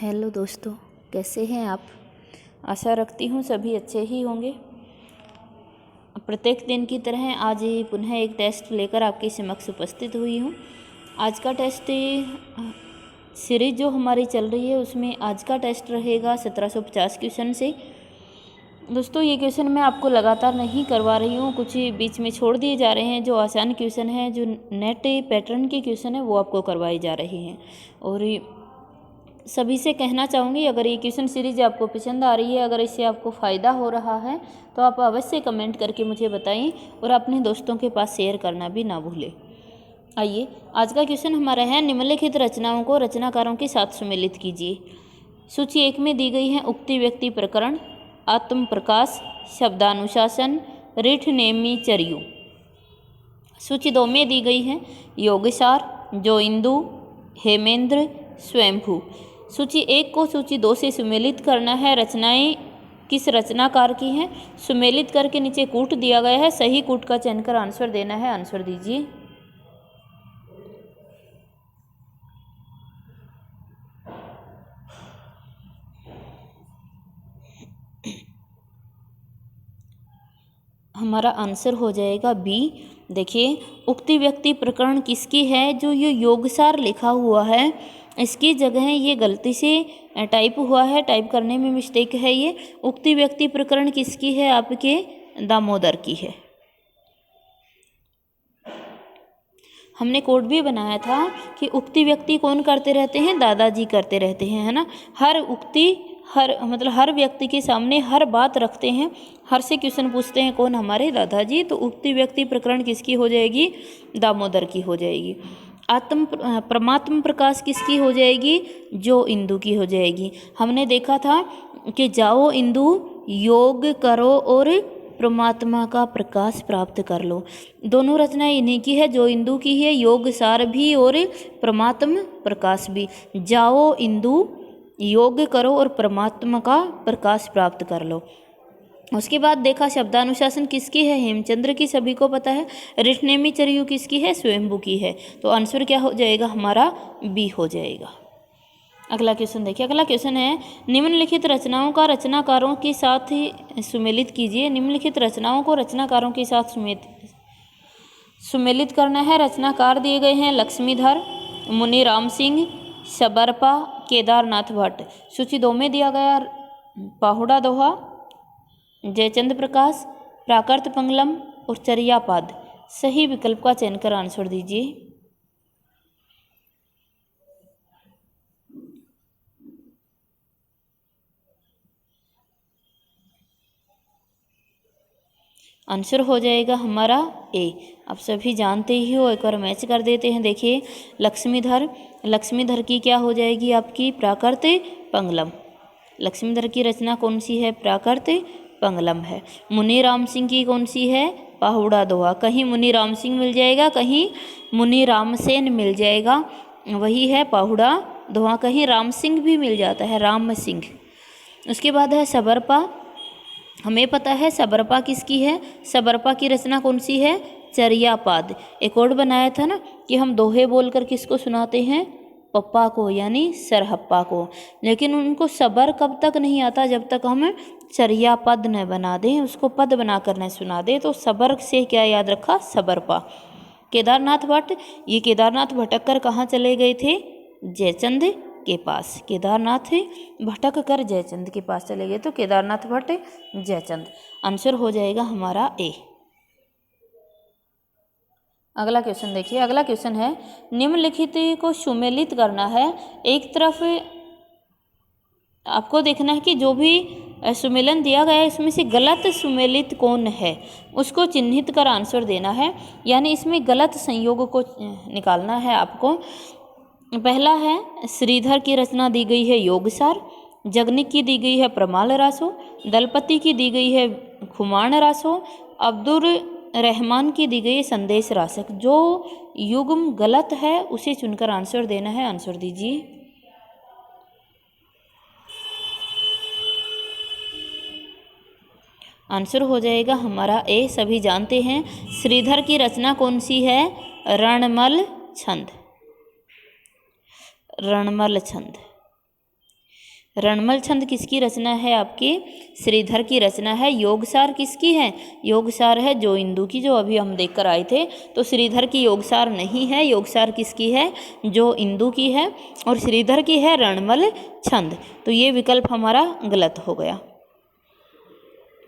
Hello दोस्तों, कैसे हैं आप। आशा रखती हूँ सभी अच्छे ही होंगे। प्रत्येक दिन की तरह आज ही पुनः एक टेस्ट लेकर आपके समक्ष उपस्थित हुई हूँ। आज का टेस्ट सीरीज जो हमारी चल रही है उसमें आज का टेस्ट रहेगा 1750 क्वेश्चन से। दोस्तों, ये क्वेश्चन मैं आपको लगातार नहीं करवा रही हूँ, कुछ बीच में छोड़ दिए जा रहे हैं। जो आसान क्वेश्चन हैं, जो नेट पैटर्न के क्वेश्चन हैं, वो आपको करवाए जा रहे हैं। और सभी से कहना चाहूँगी, अगर ये क्वेश्चन सीरीज आपको पसंद आ रही है, अगर इससे आपको फ़ायदा हो रहा है तो आप अवश्य कमेंट करके मुझे बताएं और अपने दोस्तों के पास शेयर करना भी ना भूलें। आइए, आज का क्वेश्चन हमारा है, निम्नलिखित रचनाओं को रचनाकारों के साथ सुमेलित कीजिए। सूची 1 में दी गई है उक्ति व्यक्ति प्रकरण, आत्म प्रकाश, शब्दानुशासन, रीठ नेमी चर्यू। सूची 2 में दी गई है योगसार, जो इंदु, हेमेंद्र, स्वयंभू। सूची 1 को सूची 2 से सुमेलित करना है। रचनाएं किस रचनाकार की हैं, सुमेलित करके नीचे कूट दिया गया है। सही कूट का चयन कर आंसर देना है। आंसर दीजिए। हमारा आंसर हो जाएगा बी। देखिए, उक्ति व्यक्ति प्रकरण किसकी है, जो ये योगसार लिखा हुआ है इसकी जगह ये गलती से टाइप हुआ है, टाइप करने में मिस्टेक है। ये उक्ति व्यक्ति प्रकरण किसकी है, आपके दामोदर की है। हमने कोड भी बनाया था कि उक्ति व्यक्ति कौन करते रहते हैं, दादाजी करते रहते हैं, है ना। हर उक्ति हर व्यक्ति के सामने हर बात रखते हैं, हर से क्वेश्चन पूछते हैं, कौन, हमारे दादाजी। तो उक्ति व्यक्ति प्रकरण किसकी हो जाएगी, दामोदर की हो जाएगी। परमात्म प्रकाश किसकी हो जाएगी, जो इंदु की हो जाएगी। हमने देखा था कि जाओ इंदु, योग करो और परमात्मा का प्रकाश प्राप्त कर लो। दोनों रचनाएं इन्हीं की है, जो इंदु की है, योग सार भी और परमात्म प्रकाश भी। जाओ इंदु, योग करो और परमात्मा का प्रकाश प्राप्त कर लो। उसके बाद देखा शब्दानुशासन किसकी है, हेमचंद्र की, सभी को पता है। ऋषनेमी चर्यू किसकी है, स्वयंभू की है। तो आंसर क्या हो जाएगा, हमारा बी हो जाएगा। अगला क्वेश्चन देखिए। अगला क्वेश्चन है, निम्नलिखित रचनाओं का रचनाकारों के साथ ही सुमेलित कीजिए। निम्नलिखित रचनाओं को रचनाकारों के साथ सुमेलित करना है। रचनाकार दिए गए हैं लक्ष्मीधर, मुनि राम सिंह, सबरपा, केदारनाथ भट्ट। सूची 2 में दिया गया पाहुड़ा दोहा, जयचंद प्रकाश, प्राकृत पंगलम और चर्यापाद। सही विकल्प का चयन कर आंसर दीजिए। आंसर हो जाएगा हमारा ए। आप सभी जानते ही हो, एक बार मैच कर देते हैं। देखिए, लक्ष्मीधर की क्या हो जाएगी, आपकी प्राकृत पंगलम। लक्ष्मीधर की रचना कौन सी है, प्राकृत पंगलम है। मुनि राम सिंह की कौन सी है, पाहुड़ा दोहा। कहीं मुनि राम सिंह मिल जाएगा, कहीं मुनि रामसेन मिल जाएगा, वही है पाहुड़ा दोहा। कहीं राम सिंह भी मिल जाता है, राम सिंह। उसके बाद है सबरपा। हमें पता है सबरपा किसकी है, सबरपा की रचना कौन सी है, चर्यापाद। एक और बनाया था ना कि हम दोहे बोलकर किसको सुनाते हैं, पप्पा को, यानी सरहप्पा को। लेकिन उनको सबर कब तक नहीं आता, जब तक हम चर्यापद न बना दें, उसको पद बनाकर न सुना दें। तो सबर से क्या याद रखा, सबरपा। केदारनाथ भट्ट, ये केदारनाथ भटक कर कहाँ चले गए थे, जयचंद के पास। केदारनाथ भटक कर जयचंद के पास चले गए, तो केदारनाथ भट्ट, जयचंद। आंसर हो जाएगा हमारा ए। अगला क्वेश्चन देखिए। अगला क्वेश्चन है, निम्नलिखित को सुमेलित करना है। एक तरफ आपको देखना है कि जो भी सुमेलन दिया गया है इसमें से गलत सुमेलित कौन है, उसको चिन्हित कर आंसर देना है। यानी इसमें गलत संयोग को निकालना है आपको। पहला है, श्रीधर की रचना दी गई है योगसार, जगनिक की दी गई है प्रमाल रासो, दलपति की दी गई है खुमान रासो, अब्दुल रहमान की दी गई है संदेश रासक। जो युग्म गलत है उसे चुनकर आंसर देना है। आंसर दीजिए। आंसर हो जाएगा हमारा ए। सभी जानते हैं श्रीधर की रचना कौन सी है, रणमल छंद। रणमल छंद। रणमल छंद किसकी रचना है? आपकी श्रीधर की रचना है। योगसार किसकी है? योगसार है जो इंदु की, जो अभी हम देख कर आए थे। तो श्रीधर की योगसार नहीं है। योगसार किसकी है? जो इंदु की है। और श्रीधर की है रणमल छंद। तो ये विकल्प हमारा गलत हो गया।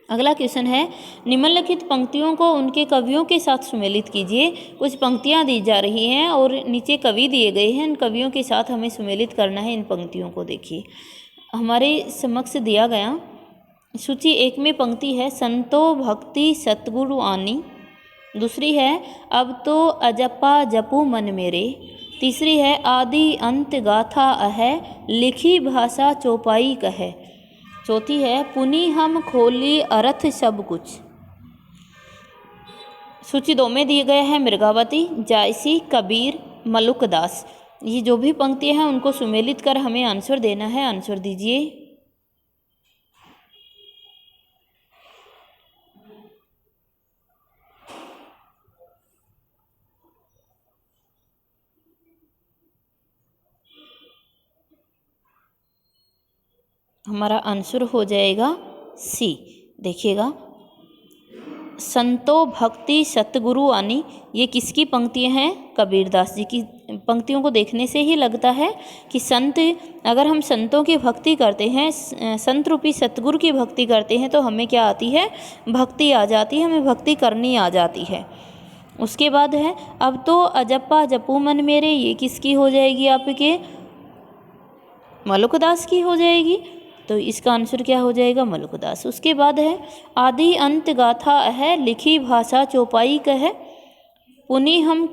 अगला क्वेश्चन है, निम्नलिखित पंक्तियों को उनके कवियों के साथ सुमेलित कीजिए। कुछ पंक्तियां दी जा रही हैं और नीचे कवि दिए गए हैं। इन कवियों के साथ हमें सुमेलित करना है इन पंक्तियों को। देखिए हमारे समक्ष दिया गया सूची 1 में पंक्ति है, संतो भक्ति सतगुरु आनी। दूसरी है, अब तो अजपा जपू मन मेरे। तीसरी है, आदि अंत गाथा अहै, लिखी भाषा चौपाई कहे। चौथी है, पुनि हम खोली अर्थ सब कुछ। सूची 2 में दिए गए हैं मृगावती, जायसी, कबीर, मलुकदास। ये जो भी पंक्तियां हैं उनको सुमेलित कर हमें आंसर देना है। आंसर दीजिए। हमारा आंसर हो जाएगा सी। देखिएगा, संतो भक्ति सतगुरु आनी, ये किसकी पंक्तियां हैं? कबीरदास जी की। पंक्तियों को देखने से ही लगता है कि संत, अगर हम संतों की भक्ति करते हैं, संत रूपी सतगुरु की भक्ति करते हैं तो हमें क्या आती है? भक्ति आ जाती है, हमें भक्ति करनी आ जाती है। उसके बाद है, अब तो अजप्पा जपू मन मेरे, ये किसकी हो जाएगी? आपके मलुकदास की हो जाएगी। तो इसका आंसर क्या हो जाएगा? मलुकदास। उसके बाद है, आदि अंत गाथा है, लिखी भाषा चौपाई कहे। पुनि हम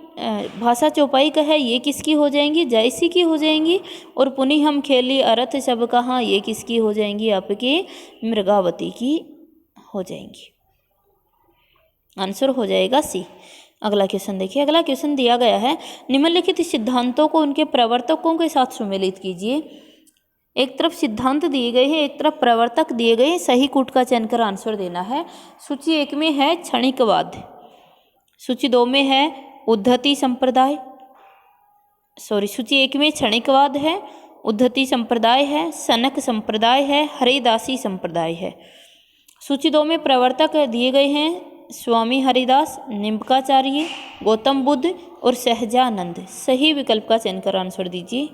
भाषा चौपाई कहे, ये किसकी हो जाएंगी? जायसी की हो जाएंगी। और पुनि हम खेली अर्थ सब कहाँ, ये किसकी हो जाएंगी? आपके मृगावती की हो जाएंगी। आंसर हो जाएगा सी। अगला क्वेश्चन देखिए। अगला क्वेश्चन दिया गया है, निम्नलिखित सिद्धांतों को उनके प्रवर्तकों के साथ सुमेलित कीजिए। एक तरफ सिद्धांत दिए गए हैं, एक तरफ प्रवर्तक दिए गए हैं। सही कूट का चयन कर आंसर देना है। सूची 1 में है क्षणिकवाद। सूची 2 में है उद्धति संप्रदाय। सूची 1 में क्षणिकवाद है, उद्धति संप्रदाय है, सनक संप्रदाय है, हरिदासी संप्रदाय है। सूची 2 में प्रवर्तक दिए गए हैं, स्वामी हरिदास, निम्बकाचार्य, गौतम बुद्ध और सहजानंद। सही विकल्प का चयन कर आंसर दीजिए।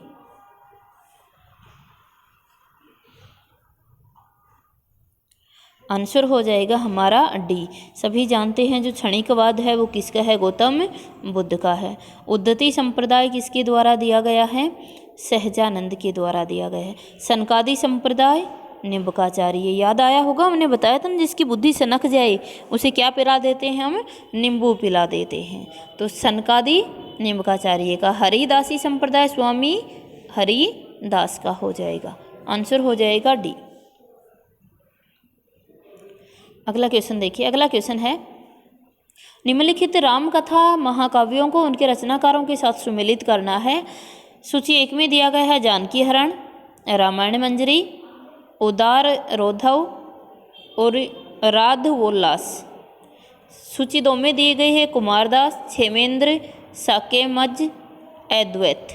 आंसर हो जाएगा हमारा डी। सभी जानते हैं जो क्षणिकवाद है वो किसका है? गौतम बुद्ध का है। उद्धति संप्रदाय किसके द्वारा दिया गया है? सहजानंद के द्वारा दिया गया है। सनकादि संप्रदाय निम्बकाचार्य। याद आया होगा, हमने बताया था ना, जिसकी बुद्धि सनक जाए उसे क्या पिला देते हैं हम? नींबू पिला देते हैं। तो सनकादि निम्बकाचार्य का। हरिदासी संप्रदाय स्वामी हरिदास का हो जाएगा। आंसर हो जाएगा डी। अगला क्वेश्चन देखिए। अगला क्वेश्चन है, निम्नलिखित राम कथा महाकाव्यों को उनके रचनाकारों के साथ सुमेलित करना है। सूची 1 में दिया गया है जानकी हरण, रामायण मंजरी, उदार रोधव और राधवोल्लास। सूची 2 में दिए गए हैं कुमारदास, क्षेमेंद्र, साकेमज, अद्वैत।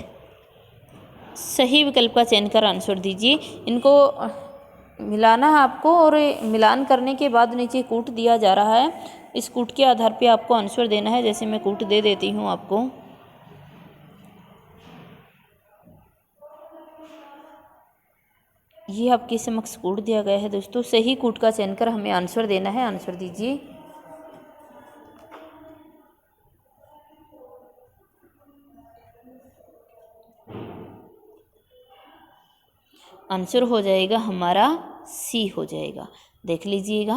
सही विकल्प का चयन कर आंसर दीजिए। इनको मिलाना है आपको और मिलान करने के बाद नीचे कूट दिया जा रहा है। इस कूट के आधार पे आपको आंसर देना है। जैसे मैं कूट दे देती हूँ आपको। ये आपके समक्ष कूट दिया गया है दोस्तों। सही कूट का चयन कर हमें आंसर देना है। आंसर दीजिए। आंसर हो जाएगा हमारा सी हो जाएगा। देख लीजिएगा,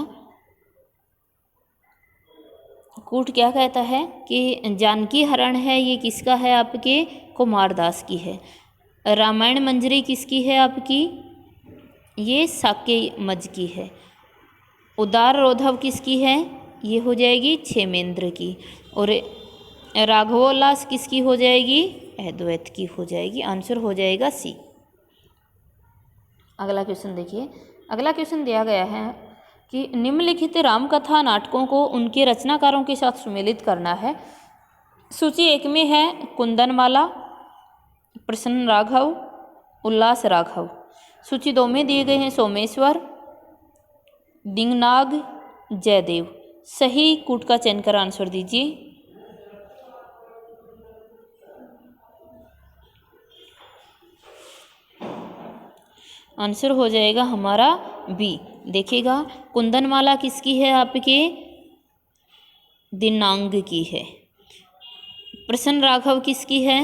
कूट क्या कहता है कि जानकी हरण है, ये किसका है? आपके कुमारदास की है। रामायण मंजरी किसकी है? आपकी ये साकेमज की है। उदार रोधव किसकी है? ये हो जाएगी क्षेमेंद्र की। और राघवोल्लास किसकी हो जाएगी? अद्वैत की हो जाएगी। आंसर हो जाएगा सी। अगला क्वेश्चन देखिए। अगला क्वेश्चन दिया गया है कि निम्नलिखित रामकथा नाटकों को उनके रचनाकारों के साथ सुमेलित करना है। सूची 1 में है कुंदनमाला, प्रसन्न राघव, उल्लास राघव। सूची 2 में दिए गए हैं सोमेश्वर, दिंगनाग, जयदेव। सही कूट का चयन कर आंसर दीजिए। आंसर हो जाएगा हमारा बी। देखिएगा, कुंदनमाला किसकी है? आपके दिनांग की है। प्रसन्न राघव किसकी है?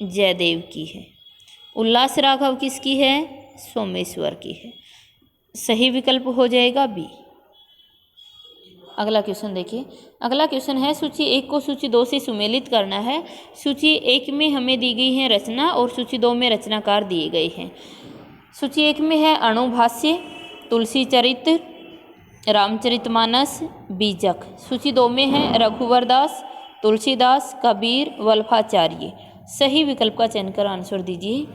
जयदेव की है। उल्लास राघव किसकी है? सोमेश्वर की है। सही विकल्प हो जाएगा बी। अगला क्वेश्चन देखिए। अगला क्वेश्चन है, सूची 1 को सूची 2 से सुमेलित करना है। सूची 1 में हमें दी गई है रचना और सूची 2 में रचनाकार दिए गए हैं। सूची 1 में है अणुभाष्य, तुलसी चरित्र, रामचरितमानस, बीजक। सूची 2 में है रघुवर दास, तुलसीदास, कबीर, वल्लभाचार्य। सही विकल्प का चयन कर आंसर दीजिए।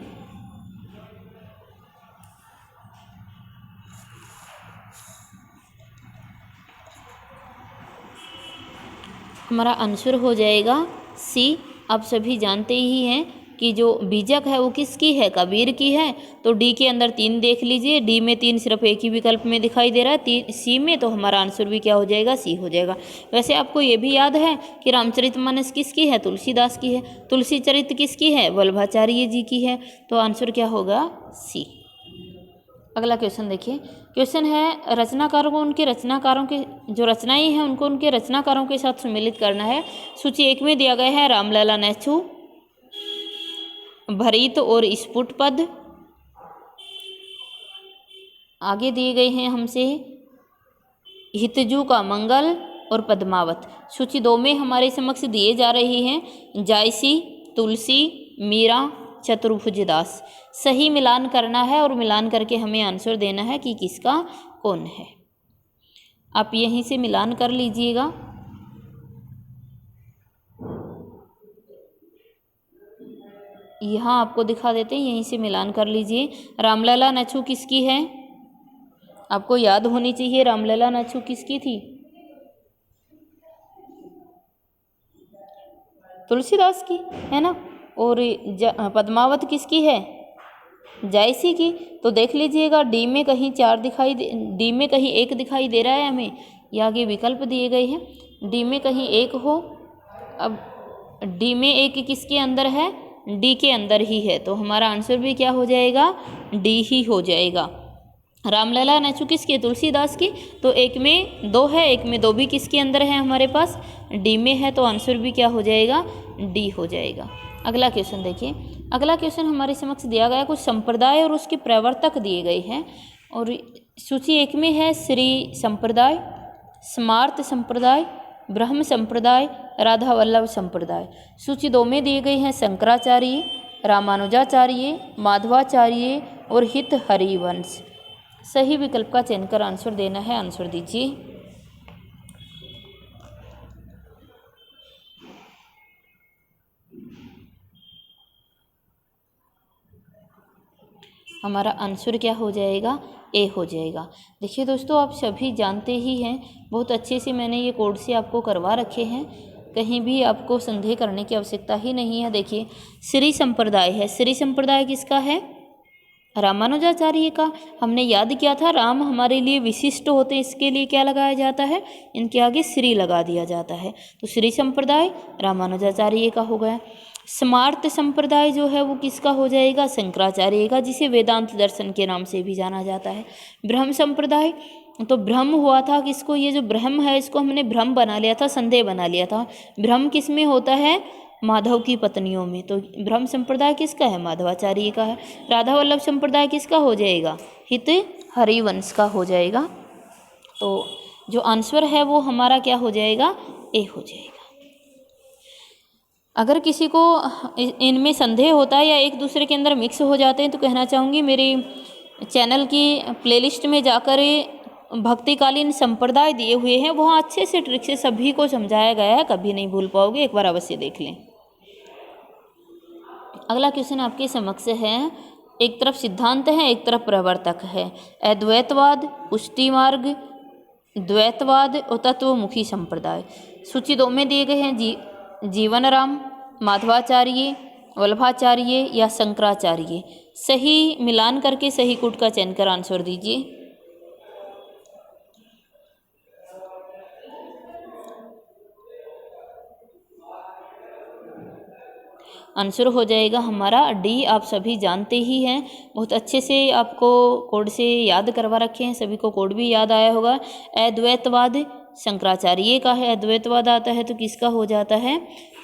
हमारा आंसर हो जाएगा सी। आप सभी जानते ही हैं कि जो बीजक है वो किसकी है? कबीर की है। तो डी के अंदर 3 देख लीजिए, डी में 3 सिर्फ एक ही विकल्प में दिखाई दे रहा है, सी में, तो हमारा आंसर भी क्या हो जाएगा? सी हो जाएगा। वैसे आपको ये भी याद है कि रामचरितमानस किसकी है? तुलसीदास की है। तुलसी चरित्र किसकी है? वल्लभाचार्य जी की है। तो आंसर क्या होगा? सी। अगला क्वेश्चन देखिए। क्वेश्चन है, रचनाकारों को उनके रचनाकारों के जो रचनाएं हैं उनको उनके रचनाकारों के साथ सम्मिलित करना है। सूची 1 में दिया गया है रामलला नेछू, भरित और स्फुट पद। आगे दिए गए हैं हमसे हितजू का मंगल और पद्मावत। सूची 2 में हमारे समक्ष दिए जा रहे हैं जायसी, तुलसी, मीरा, चतुर्भुज दास। सही मिलान करना है और मिलान करके हमें आंसर देना है कि किसका कौन है। आप यहीं से मिलान कर लीजिएगा। यहाँ आपको दिखा देते हैं, यहीं से मिलान कर लीजिए। रामलला नेछू किसकी है? आपको याद होनी चाहिए रामलला नेछू किसकी थी? तुलसीदास की, है ना। और पद्मावत किसकी है? जायसी की। तो देख लीजिएगा, डी में कहीं 4 डी में कहीं 1 दिखाई दे रहा है हमें। ये आगे विकल्प दिए गए हैं, डी में कहीं 1 हो। अब डी में 1 किसके अंदर है? डी के अंदर ही है। तो हमारा आंसर भी क्या हो जाएगा? डी ही हो जाएगा। रामलला नेछू किसकी? तुलसीदास की। तो 1 में 2 है, 1 में 2 भी किसके अंदर है? हमारे पास डी में है। तो आंसर भी क्या हो जाएगा? डी हो जाएगा। अगला क्वेश्चन देखिए। अगला क्वेश्चन हमारे समक्ष दिया गया कुछ संप्रदाय और उसके प्रवर्तक दिए गए हैं। और सूची 1 में है श्री संप्रदाय, स्मार्त संप्रदाय, ब्रह्म संप्रदाय, राधा वल्लभ संप्रदाय। सूची 2 में दिए गए हैं शंकराचार्य, रामानुजाचार्य, माधवाचार्य और हित हरिवंश। सही विकल्प का चयन कर आंसर देना है। आंसर दीजिए। हमारा आंसर क्या हो जाएगा? ए हो जाएगा। देखिए दोस्तों, आप सभी जानते ही हैं, बहुत अच्छे से मैंने ये कोड से आपको करवा रखे हैं, कहीं भी आपको संदेह करने की आवश्यकता ही नहीं है। देखिए, श्री संप्रदाय है। श्री संप्रदाय किसका है? रामानुजाचार्य का। हमने याद किया था, राम हमारे लिए विशिष्ट होते हैं, इसके लिए क्या लगाया जाता है? इनके आगे श्री लगा दिया जाता है। तो श्री संप्रदाय रामानुजाचार्य का हो गया। स्मार्त संप्रदाय जो है वो किसका हो जाएगा? शंकराचार्य का, जिसे वेदांत दर्शन के नाम से भी जाना जाता है। ब्रह्म संप्रदाय, तो ब्रह्म हुआ था किसको? ये जो ब्रह्म है इसको हमने भ्रम बना लिया था, संदेह बना लिया था। ब्रह्म किस में होता है? माधव की पत्नियों में। तो ब्रह्म संप्रदाय किसका है? माधवाचार्य का है। राधा वल्लभ संप्रदाय किसका हो जाएगा? हित हरिवंश का हो जाएगा। तो जो आंसर है वो हमारा क्या हो जाएगा? ए हो जाएगा। अगर किसी को इनमें संदेह होता है या एक दूसरे के अंदर मिक्स हो जाते हैं तो कहना चाहूँगी, मेरे चैनल की प्लेलिस्ट में जाकर भक्तिकालीन संप्रदाय दिए हुए हैं, वहाँ अच्छे से ट्रिक से सभी को समझाया गया है, कभी नहीं भूल पाओगे, एक बार अवश्य देख लें। अगला क्वेश्चन आपके समक्ष है, एक तरफ सिद्धांत है, एक तरफ प्रवर्तक है। अद्वैतवाद, पुष्टि मार्ग, द्वैतवाद और तत्वमुखी संप्रदाय। सूची 2 में दिए गए हैं जीवन राम, माधवाचार्य, वल्लभाचार्य या शंकराचार्य। सही मिलान करके सही कूट का चयन कर आंसर दीजिए। आंसर हो जाएगा हमारा डी। आप सभी जानते ही हैं, बहुत अच्छे से आपको कोड से याद करवा रखे हैं, सभी को कोड भी याद आया होगा। अद्वैतवाद शंकराचार्य का है, अद्वैतवाद आता है तो किसका हो जाता है?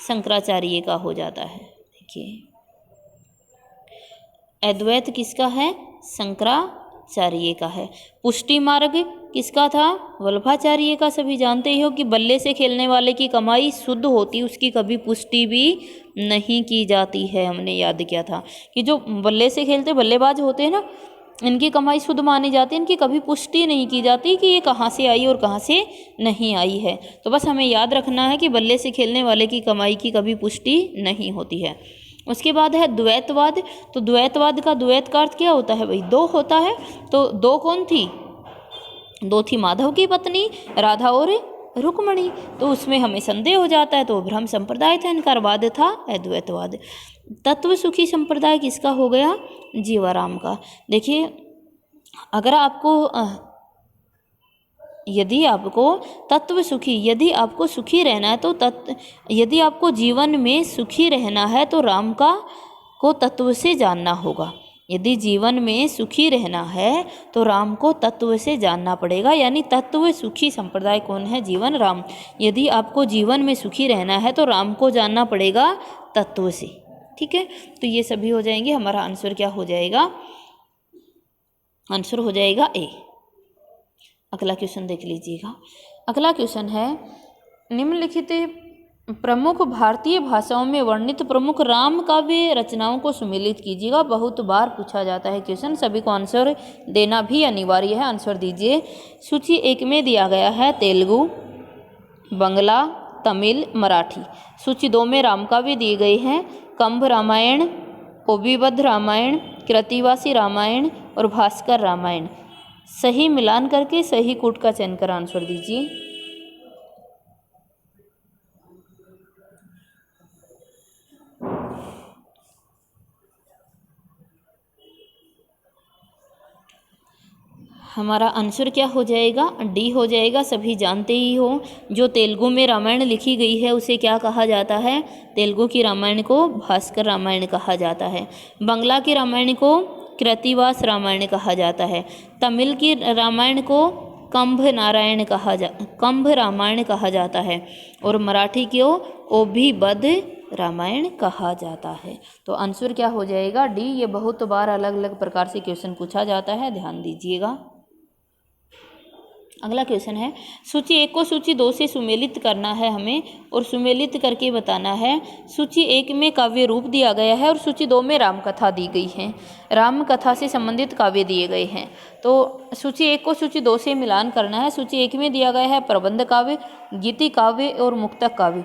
शंकराचार्य का हो जाता है। देखिए अद्वैत किसका है? शंकराचार्य का है। पुष्टि मार्ग किसका था? वल्लभाचार्य का। सभी जानते ही हो कि बल्ले से खेलने वाले की कमाई शुद्ध होती, उसकी कभी पुष्टि भी नहीं की जाती है। हमने याद किया था कि जो बल्ले से खेलते बल्लेबाज होते हैं ना, इनकी कमाई शुद्ध मानी जाती है, इनकी कभी पुष्टि नहीं की जाती कि ये कहाँ से आई और कहाँ से नहीं आई है। तो बस हमें याद रखना है कि बल्ले से खेलने वाले की कमाई की कभी पुष्टि नहीं होती है। उसके बाद है द्वैतवाद। तो द्वैतवाद का द्वैत का अर्थ क्या होता है भाई? दो होता है। तो दो कौन थी? दो थी माधव की पत्नी राधा और रुक्मणी। तो उसमें हमें संदेह हो जाता है, तो ब्रह्म संप्रदाय था, इनकारवाद था अद्वैतवाद। तत्व सुखी संप्रदाय किसका हो गया? जीवाराम का। देखिए अगर आपको यदि आपको तत्व सुखी, यदि आपको सुखी रहना है तो यदि आपको जीवन में सुखी रहना है तो राम का को तत्व से जानना होगा। यदि जीवन में सुखी रहना है तो राम को तत्व से जानना पड़ेगा, यानी तत्व सुखी संप्रदाय कौन है? जीवन राम। यदि आपको जीवन में सुखी रहना है तो राम को जानना पड़ेगा तत्व से। ठीक है, तो ये सभी हो जाएंगे। हमारा आंसर क्या हो जाएगा? आंसर हो जाएगा ए। अगला क्वेश्चन देख लीजिएगा। अगला क्वेश्चन है, निम्नलिखित प्रमुख भारतीय भाषाओं में वर्णित प्रमुख राम काव्य रचनाओं को सुमेलित कीजिएगा। बहुत बार पूछा जाता है क्वेश्चन, सभी को आंसर देना भी अनिवार्य है। आंसर दीजिए। सूची 1 में दिया गया है तेलुगु, बंगला, तमिल, मराठी। सूची 2 में राम काव्य दिए गए हैं, कंभ रामायण, ओबीबद्ध रामायण, कृतिवासी रामायण और भास्कर रामायण। सही मिलान करके सही कूट का चयन कर आंसर दीजिए। हमारा आंसर क्या हो जाएगा? डी हो जाएगा। सभी जानते ही हो, जो तेलुगु में रामायण लिखी गई है उसे क्या कहा जाता है? तेलुगु की रामायण को भास्कर रामायण कहा जाता है। बंगला की रामायण को कृतिवास रामायण कहा जाता है। तमिल की रामायण को कंभ रामायण कहा जाता है और मराठी को ओबीबद्ध रामायण कहा जाता है। तो आंसर क्या हो जाएगा? डी। ये बहुत बार अलग अलग प्रकार से क्वेश्चन पूछा जाता है, ध्यान दीजिएगा। अगला क्वेश्चन है, सूची 1 को सूची 2 से सुमेलित करना है हमें और सुमेलित करके बताना है। सूची 1 में काव्य रूप दिया गया है और सूची 2 में राम कथा दी गई है। राम कथा से संबंधित काव्य दिए गए हैं। तो सूची 1 को सूची 2 से मिलान करना है। सूची 1 में दिया गया है प्रबंध काव्य, गीति काव्य और मुक्तक काव्य।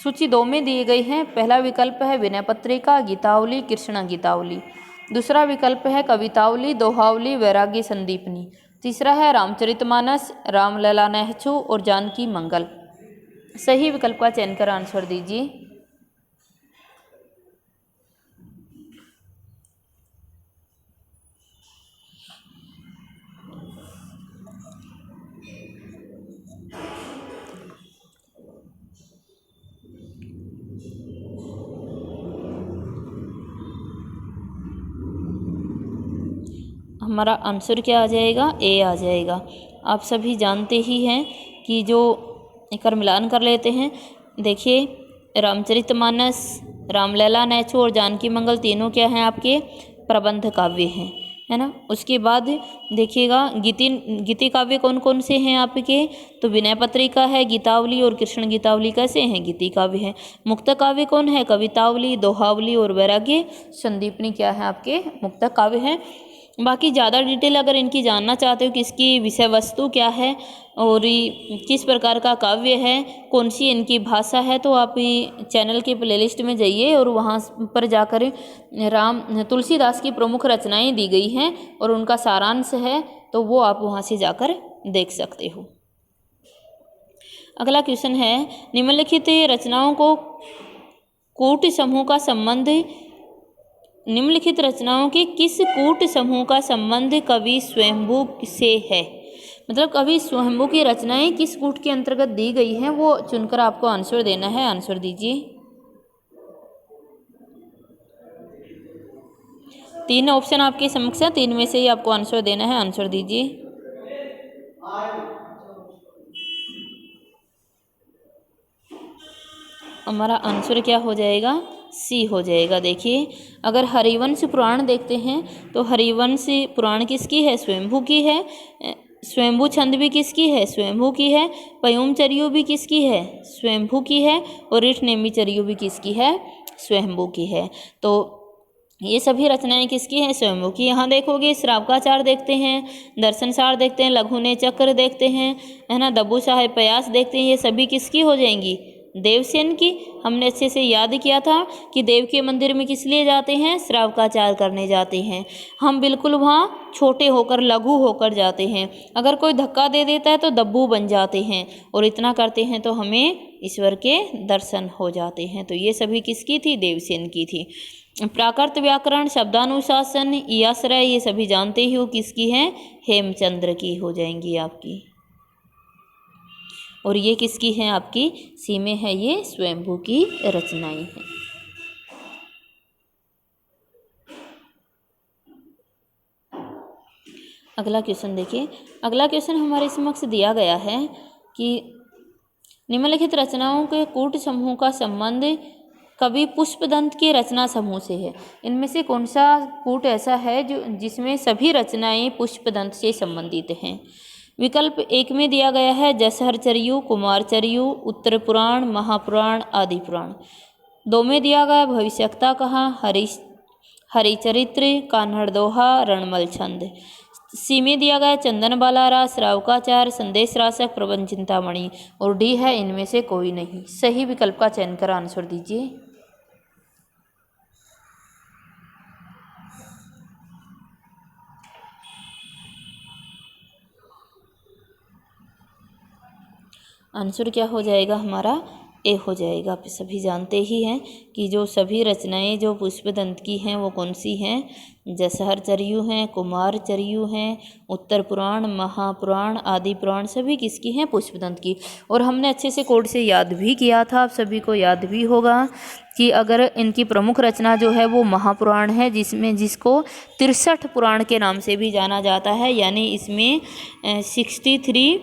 सूची 2 में दिए गए हैं, पहला विकल्प है विनय पत्रिका, गीतावली, कृष्णा गीतावली। दूसरा विकल्प है कवितावली, दोहावली, वैराग्य संदीपनी। तीसरा है रामचरितमानस, रामलला नहचु और जानकी मंगल। सही विकल्प का चयन कर आंसर दीजिए। हमारा आंसर क्या आ जाएगा? ए आ जाएगा। आप सभी जानते ही हैं कि जो एक मिलान कर लेते हैं। देखिए रामचरितमानस, रामलला नहचु और जानकी मंगल तीनों क्या हैं? आपके प्रबंध काव्य हैं, है ना। उसके बाद देखिएगा गीति काव्य कौन कौन से हैं आपके? तो विनय पत्रिका है, गीतावली और कृष्ण गीतावली कैसे हैं? गीति काव्य हैं। मुक्त काव्य कौन है? कवितावली, दोहावली और वैराग्य संदीपनी क्या है? आपके मुक्त काव्य हैं। बाकी ज़्यादा डिटेल अगर इनकी जानना चाहते हो कि इसकी विषय वस्तु क्या है और किस प्रकार का काव्य है, कौन सी इनकी भाषा है, तो आप चैनल के प्लेलिस्ट में जाइए और वहाँ पर जाकर तुलसीदास की प्रमुख रचनाएं दी गई हैं और उनका सारांश है, तो वो आप वहाँ से जाकर देख सकते हो। अगला क्वेश्चन है, निम्नलिखित रचनाओं को कूट समूह का संबंध निम्नलिखित रचनाओं के किस कूट समूह का संबंध कवि स्वयंभू से है। मतलब कवि स्वयंभू की रचनाएं किस कूट के अंतर्गत दी गई हैं वो चुनकर आपको आंसर देना है। आंसर दीजिए। 3 ऑप्शन आपके समक्ष है, 3 में से ही आपको आंसर देना है। आंसर दीजिए। हमारा आंसर क्या हो जाएगा? सी हो जाएगा। देखिए, अगर हरिवंश पुराण देखते हैं तो हरिवंश पुराण किसकी है? स्वयंभू की है। स्वयंभू छंद भी किसकी है? स्वयंभू की है। पयुमचर्यु भी किसकी है? स्वयंभू की है। और ऋठनेमिचर्यु भी किसकी है? स्वयंभू की है। तो ये सभी रचनाएं किसकी हैं? स्वयंभू की। यहाँ देखोगे श्रावकाचार देखते हैं, दर्शनसार देखते हैं, लघुने चक्र देखते हैं, है ना, दब्बू साहेब प्रयास देखते हैं, ये सभी किसकी हो जाएंगी? देवसेन की। हमने अच्छे से याद किया था कि देव के मंदिर में किस लिए जाते हैं? श्रावकाचार करने जाते हैं। हम बिल्कुल वहाँ छोटे होकर, लघु होकर जाते हैं। अगर कोई धक्का दे देता है तो दब्बू बन जाते हैं, और इतना करते हैं तो हमें ईश्वर के दर्शन हो जाते हैं। तो ये सभी किसकी थी? देवसेन की थी। प्राकृत व्याकरण, शब्दानुशासन, ईयाश्रय, ये सभी जानते ही हो किसकी हैं? हेमचंद्र की हो जाएंगी आपकी। और ये किसकी हैं? आपकी सी में है, ये स्वयंभू की रचनाएं हैं। अगला क्वेश्चन देखिए। अगला क्वेश्चन हमारे समक्ष दिया गया है कि निम्नलिखित रचनाओं के कूट समूह का संबंध कवि पुष्पदंत के रचना समूह से है। इनमें से कौन सा कूट ऐसा है जो जिसमें सभी रचनाएं पुष्पदंत से संबंधित हैं? विकल्प 1 में दिया गया है जसहरचर्यु, कुमारचर्यु, उत्तर पुराण, महापुराण, आदि पुराण। 2 में दिया गया भविष्यक्ता कहा, हरिचरित्र, कान्हड़ दोहा, रणमल छंद। सी में दिया गया चंदन बाला रास, श्रावकाचार, संदेश रासक, प्रबंध चिंतामणि। और डी है इनमें से कोई नहीं। सही विकल्प का चयन कर आंसर दीजिए। आंसर क्या हो जाएगा हमारा? ए हो जाएगा। आप सभी जानते ही हैं कि जो सभी रचनाएं जो पुष्पदंत की हैं वो कौन सी हैं? जसहरचर्यु हैं, कुमारचर्यु हैं, उत्तर पुराण, महापुराण, आदि पुराण, सभी किसकी हैं? पुष्पदंत की। और हमने अच्छे से कोड से याद भी किया था, आप सभी को याद भी होगा कि अगर इनकी प्रमुख रचना जो है वो महापुराण है, जिसको 63 पुराण के नाम से भी जाना जाता है। यानी इसमें 63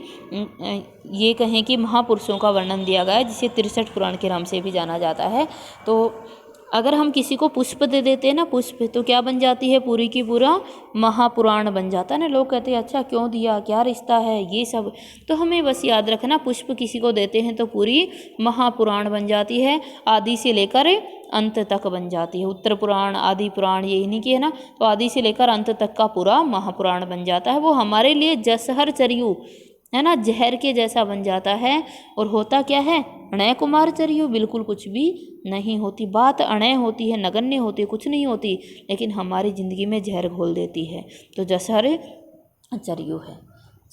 ये कहें कि महापुरुषों का वर्णन दिया गया है, जिसे 63 पुराण के नाम से भी जाना जाता है। तो अगर हम किसी को पुष्प दे देते हैं ना, पुष्प, तो क्या बन जाती है? पूरी की पूरा महापुराण बन जाता है ना। लोग कहते हैं अच्छा क्यों दिया, क्या रिश्ता है, ये सब। तो हमें बस याद रखना, पुष्प किसी को देते हैं तो पूरी महापुराण बन जाती है, आदि से लेकर अंत तक बन जाती है। उत्तर पुराण, आदि पुराण, ये इन्हीं की है ना। तो आदि से लेकर अंत तक का पूरा महापुराण बन जाता है। वो हमारे लिए जसहरचर्यु है ना, जहर के जैसा बन जाता है। और होता क्या है? अणय कुमारचर्यु बिल्कुल कुछ भी नहीं होती। बात अणय होती है, नगण्य होती है, कुछ नहीं होती, लेकिन हमारी ज़िंदगी में जहर घोल देती है। तो जसहरचर्यु है।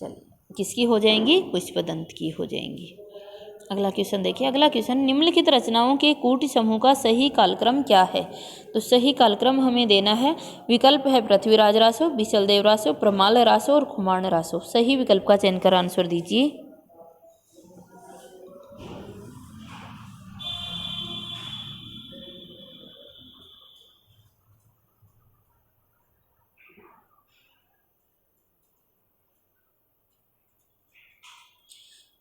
चलिए, किसकी हो जाएंगी? पुष्पदंत की हो जाएंगी। अगला क्वेश्चन देखिए। अगला क्वेश्चन, निम्नलिखित रचनाओं के कूट समूह का सही कालक्रम क्या है? तो सही कालक्रम हमें देना है। विकल्प है पृथ्वीराज रासो, बिचलदेव रासो, प्रमाल रासो और खुमाण रासो। सही विकल्प का चयन कर आंसर दीजिए।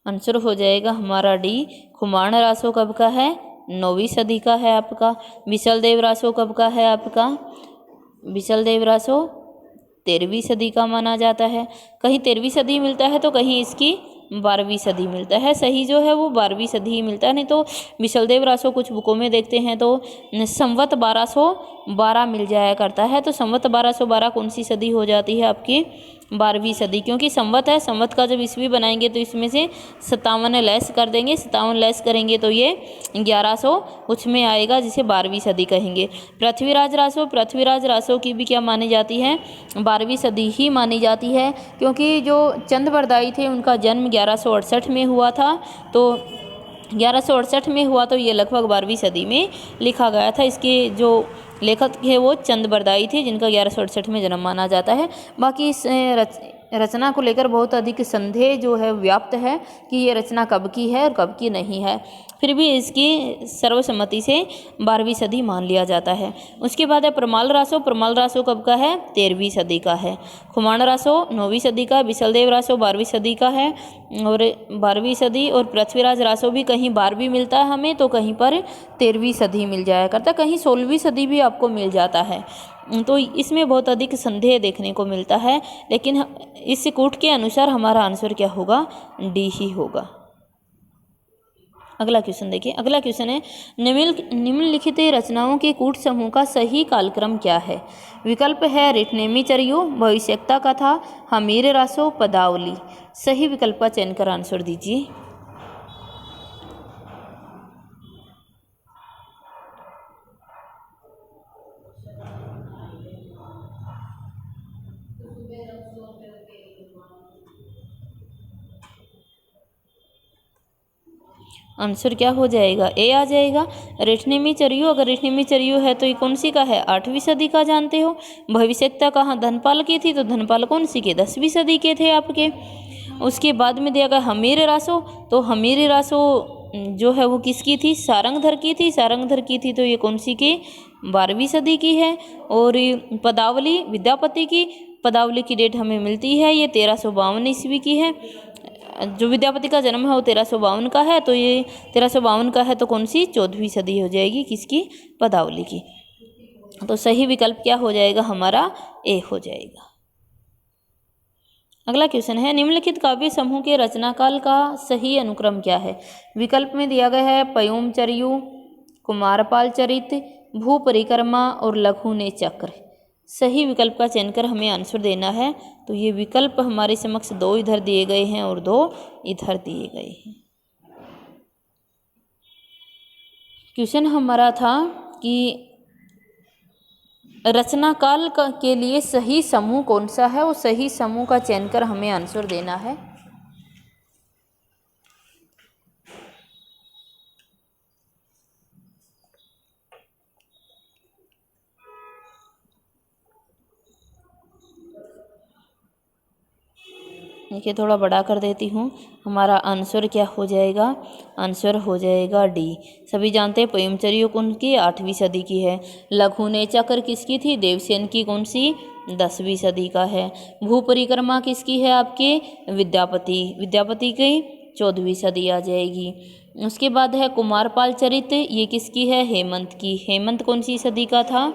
आंसर हो जाएगा हमारा डी। खुमाण रासो कब का है? 9वीं सदी का है आपका। बिचलदेव रासो कब का है आपका? बिचलदेव रासो 13वीं सदी का माना जाता है। कहीं 13वीं सदी मिलता है तो कहीं इसकी 12वीं सदी मिलता है। सही जो है वो 12वीं सदी ही मिलता है। नहीं तो बिचलदेव रासो कुछ बुकों में देखते हैं तो संवत 1212 मिल जाया करता है। तो संवत 1212 कौन सी सदी हो जाती है आपकी? 12वीं सदी, क्योंकि संवत है। संवत का जब ईस्वी बनाएंगे तो इसमें से 57 लेस कर देंगे, 57 लेस करेंगे तो ये 1100 कुछ में आएगा, जिसे 12वीं सदी कहेंगे। पृथ्वीराज रासो की भी क्या मानी जाती है? 12वीं सदी ही मानी जाती है, क्योंकि जो चंद बरदाई थे उनका जन्म 1168 में हुआ था। तो 1168 में हुआ, तो ये लगभग 12वीं सदी में लिखा गया था। इसके जो लेखक है वो चंद बरदाई थे, जिनका 1168 में जन्म माना जाता है। बाकी इस रचना को लेकर बहुत अधिक संदेह जो है व्याप्त है कि ये रचना कब की है और कब की नहीं है। फिर भी इसकी सर्वसम्मति से 12वीं सदी मान लिया जाता है। उसके बाद है परमाल रासो। परमाल रासो कब का है? 13वीं सदी का है। खुमाण रासो 9वीं सदी का। बिसलदेव रासो 12वीं सदी का है और 12वीं सदी। और पृथ्वीराज रासो भी कहीं 12वीं मिलता है हमें, तो कहीं पर 13वीं सदी मिल जाया करता, कहीं 16वीं सदी भी आपको मिल जाता है। तो इसमें बहुत अधिक संदेह देखने को मिलता है, लेकिन इस कूट के अनुसार हमारा आंसर क्या होगा? डी ही होगा। अगला क्वेश्चन देखिए। अगला क्वेश्चन है निम्नलिखित रचनाओं के कूट समूह का सही कालक्रम क्या है? विकल्प है रिटनेमी चरियो, भविष्यता कथा, हमीर रासो, पदावली। सही विकल्प का चयन कर आंसर दीजिए। आंसर क्या हो जाएगा? ए आ जाएगा। रेठनेमी चरियो, अगर रेठनेमी चरियो है तो ये कौन सी का है? 8वीं सदी का जानते हो। भविष्यता कहाँ धनपाल की थी, तो धनपाल कौन सी के? 10वीं सदी के थे आपके। उसके बाद में दिया गया हमीर रासो, तो हमीर रासो जो है वो किसकी थी? सारंगधर की थी। सारंगधर की थी तो ये कौन सी की? 12वीं सदी की है। और पदावली विद्यापति की, पदावली की डेट हमें मिलती है ये 1352 ईस्वी की है। जो विद्यापति का जन्म है वो 1352 का है, तो ये 1352 का है, तो कौन सी? 14वीं सदी हो जाएगी किसकी? पदावली की। तो सही विकल्प क्या हो जाएगा हमारा? ए हो जाएगा। अगला क्वेश्चन है निम्नलिखित काव्य समूह के रचनाकाल का सही अनुक्रम क्या है? विकल्प में दिया गया है पयोम चरियु, कुमारपाल चरित, भू परिक्रमा और लघु ने चक्र। सही विकल्प का चयन कर हमें आंसर देना है। तो ये विकल्प हमारे समक्ष 2 इधर दिए गए हैं और 2 इधर दिए गए हैं। क्वेश्चन हमारा था कि रचना काल के लिए सही समूह कौन सा है, वो सही समूह का चयन कर हमें आंसर देना है। देखिए थोड़ा बड़ा कर देती हूँ। हमारा आंसर क्या हो जाएगा? आंसर हो जाएगा डी। सभी जानते हैं पयमचर्यो कौन की? 8वीं सदी की है। लघु ने चक्र किसकी थी? देवसेन की। कौन सी? 10वीं सदी का है। भू परिक्रमा किसकी है आपके? विद्यापति। विद्यापति की 14वीं सदी आ जाएगी। उसके बाद है कुमारपाल चरित, ये किसकी है? हेमंत की। हेमंत कौन सी सदी का था?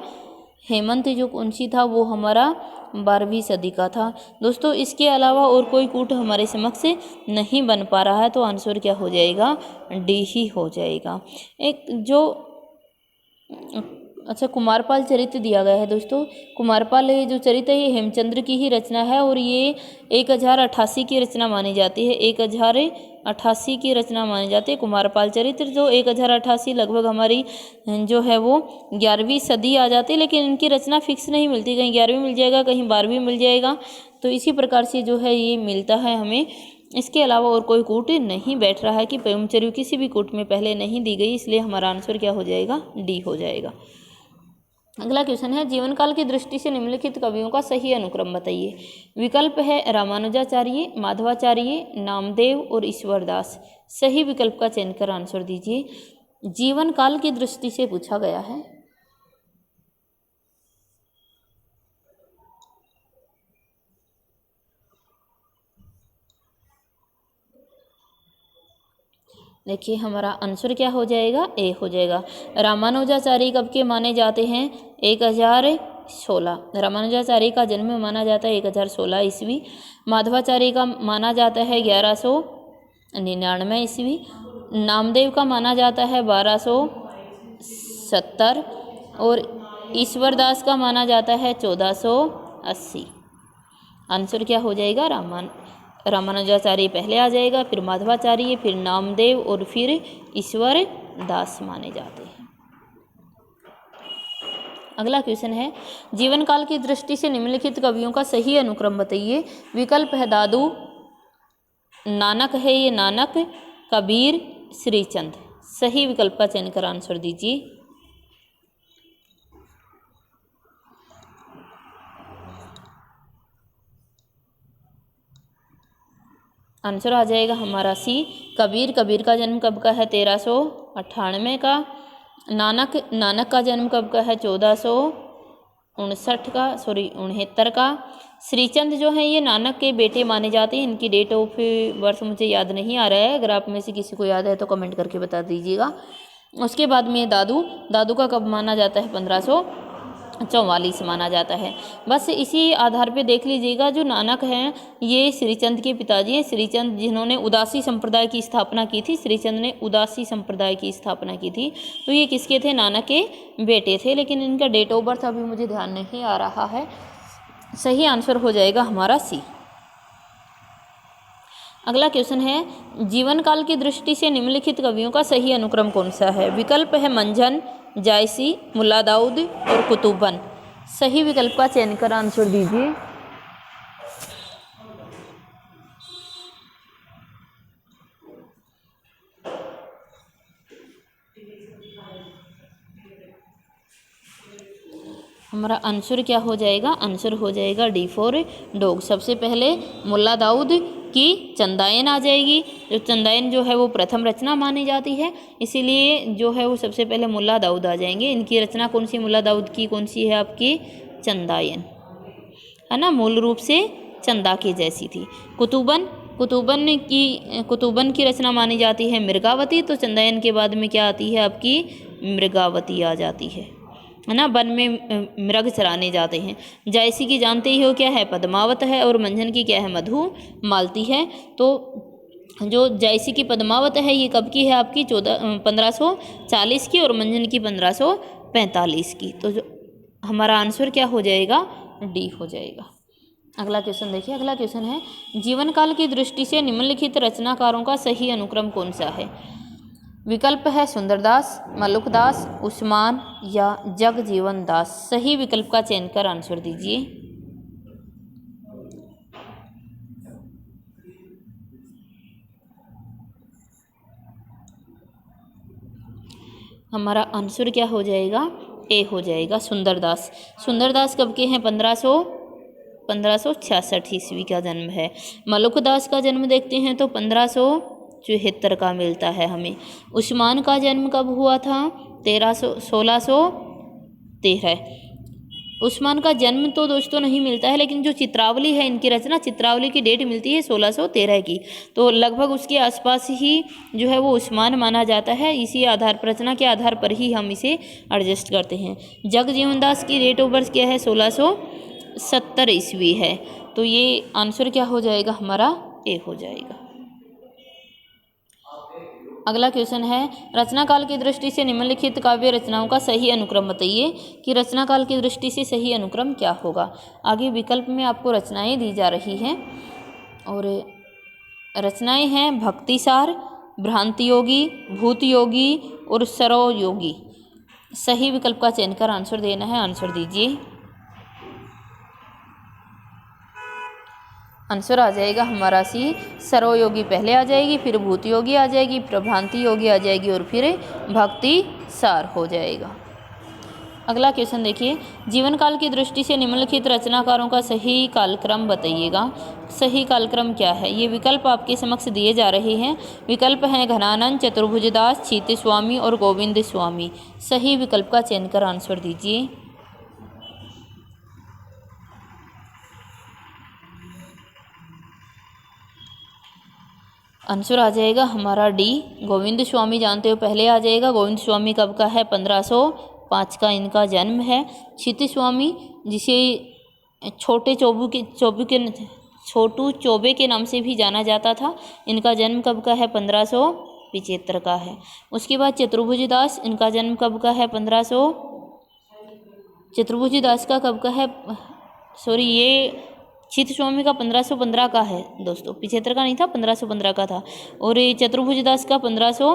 हेमंत जो कौन सी था वो हमारा 12वीं सदी का था। दोस्तों इसके अलावा और कोई कूट हमारे समक्ष नहीं बन पा रहा है, तो आंसर क्या हो जाएगा? डी ही हो जाएगा। एक जो अच्छा कुमारपाल चरित्र दिया गया है दोस्तों। कुमारपाल ये जो चरित्र है ये हेमचंद्र की ही रचना है और ये 1088 की रचना मानी जाती है। 1088 की रचना मानी जाती है कुमारपाल चरित्र। जो 1088 लगभग हमारी जो है वो 11वीं सदी आ जाती है, लेकिन इनकी रचना फिक्स नहीं मिलती, कहीं 11वीं मिल जाएगा, कहीं 12वीं मिल जाएगा। तो इसी प्रकार से जो है ये मिलता है हमें। इसके अलावा और कोई कूट नहीं बैठ रहा है कि पयमचर्यु किसी भी कूट में पहले नहीं दी गई, इसलिए हमारा आंसर क्या हो जाएगा? डी हो जाएगा। अगला क्वेश्चन है जीवन काल की दृष्टि से निम्नलिखित कवियों का सही अनुक्रम बताइए। विकल्प है रामानुजाचार्य, माधवाचार्य, नामदेव और ईश्वरदास। सही विकल्प का चयन कर आंसर दीजिए। जीवन काल की दृष्टि से पूछा गया है। देखिए हमारा आंसर क्या हो जाएगा? ए हो जाएगा। रामानुजाचार्य कब के माने जाते हैं? 1016। रामानुजाचार्य का जन्म माना जाता है 1016 ईस्वी। माधवाचार्य का माना जाता है 1199 ईस्वी। नामदेव का माना जाता है 1270 और ईश्वरदास का माना जाता है 1480। आंसर क्या हो जाएगा? रामानुजाचार्य पहले आ जाएगा, फिर माधवाचार्य, फिर नामदेव और फिर ईश्वर दास माने जाते हैं। अगला क्वेश्चन है जीवन काल की दृष्टि से निम्नलिखित कवियों का सही अनुक्रम बताइए। विकल्प है दादू, नानक है ये नानक, कबीर, श्रीचंद। सही विकल्प का चयन कर आंसर दीजिए। आंसर आ जाएगा हमारा सी, कबीर। कबीर का जन्म कब का है? 1398 का। नानक का जन्म कब का है? 1469 का। श्रीचंद जो है ये नानक के बेटे माने जाते हैं। इनकी डेट ऑफ बर्थ मुझे याद नहीं आ रहा है, अगर आप में से किसी को याद है तो कमेंट करके बता दीजिएगा। उसके बाद में दादू का कब माना जाता है? 1544 माना जाता है। बस इसी आधार पे देख लीजिएगा, जो नानक हैं ये श्रीचंद के पिताजी हैं। श्रीचंद जिन्होंने उदासी संप्रदाय की स्थापना की थी, श्रीचंद ने उदासी संप्रदाय की स्थापना की थी, तो ये किसके थे? नानक के बेटे थे, लेकिन इनका डेट ऑफ बर्थ अभी मुझे ध्यान नहीं आ रहा है। सही आंसर हो जाएगा हमारा सी। अगला क्वेश्चन है, जीवन काल की दृष्टि से निम्नलिखित कवियों का सही अनुक्रम कौन सा है? विकल्प है मंझन, जायसी, मुल्ला दाऊद और कुतुबन। सही विकल्प का चयन कर आंसर दीजिए। हमारा आंसर क्या हो जाएगा? आंसर हो जाएगा डी फॉर डॉग। सबसे पहले मुल्ला दाऊद की चंदायन आ जाएगी। जो चंदायन जो है वो प्रथम रचना मानी जाती है, इसीलिए जो है वो सबसे पहले मुल्ला दाऊद आ जाएंगे। इनकी रचना कौन सी? मुल्ला दाऊद की कौन सी है आपकी? चंदायन, है ना, मूल रूप से चंदा के जैसी थी। कुतुबन की रचना मानी जाती है मृगावती, तो चंदायन के बाद में क्या आती है आपकी? मृगावती आ जाती है ना, वन में मृग चराने जाते हैं। जायसी की जानते ही हो क्या है? पद्मावत है। और मंझन की क्या है? मधुमालती है। तो जो जायसी की पद्मावत है ये कब की है आपकी? 1540 की, और मंझन की 1545 की। तो जो हमारा आंसर क्या हो जाएगा? डी हो जाएगा। अगला क्वेश्चन देखिए। अगला क्वेश्चन है, जीवन काल की दृष्टि से निम्नलिखित रचनाकारों का सही अनुक्रम कौन सा है? विकल्प है सुंदरदास, मलुकदास, उस्मान या जगजीवन दास। सही विकल्प का चयन कर आंसर दीजिए। हमारा आंसर क्या हो जाएगा? ए हो जाएगा, सुंदरदास। सुंदरदास कब के हैं? 1566 ईस्वी का जन्म है। मलुकदास का जन्म देखते हैं तो 1574 का मिलता है हमें। उस्मान का जन्म कब हुआ था? 1613। उस्मान का जन्म तो दोस्तों नहीं मिलता है, लेकिन जो चित्रावली है इनकी रचना, चित्रावली की डेट मिलती है 1613 की, तो लगभग उसके आसपास ही जो है वो उस्मान माना जाता है। इसी आधार पर, रचना के आधार पर ही हम इसे एडजस्ट करते हैं। जगजीवन दास की डेट ऑफ बर्थ क्या है? 1670 ईस्वी है। तो ये आंसर क्या हो जाएगा हमारा? ए हो जाएगा। अगला क्वेश्चन है, रचना काल की दृष्टि से निम्नलिखित काव्य रचनाओं का सही अनुक्रम बताइए कि रचना काल की दृष्टि से सही अनुक्रम क्या होगा। आगे विकल्प में आपको रचनाएं दी जा रही हैं, और रचनाएं हैं भक्तिसार, भ्रांति योगी, भूत योगी और सरोज योगी। सही विकल्प का चयन कर आंसर देना है। आंसर दीजिए। आंसर आ जाएगा हमारा सी, सरोयोगी पहले आ जाएगी, फिर भूत योगी आ जाएगी, प्रभांति योगी आ जाएगी, और फिर भक्ति सार हो जाएगा। अगला क्वेश्चन देखिए, जीवन काल की दृष्टि से निम्नलिखित रचनाकारों का सही कालक्रम बताइएगा। सही कालक्रम क्या है? ये विकल्प आपके समक्ष दिए जा रहे हैं। विकल्प हैं घनानंद, चतुर्भुजदास, क्षितिज स्वामी और गोविंद स्वामी। सही विकल्प का चयन कर आंसर दीजिए। आंसर आ जाएगा हमारा डी, गोविंद स्वामी। जानते हो पहले आ जाएगा। गोविंद स्वामी कब का है? 1505 का इनका जन्म है। क्षितिज स्वामी, जिसे छोटू चौबे के नाम से भी जाना जाता था, इनका जन्म कब का है? 1575 का है। उसके बाद चतुर्भुजदास, इनका जन्म कब का है? चतुर्भुजदास का कब का है? ये क्षितिज स्वामी का 1515 का है दोस्तों, 75 का नहीं था, 1515 का था। और ये चतुर्भुजदास का 1500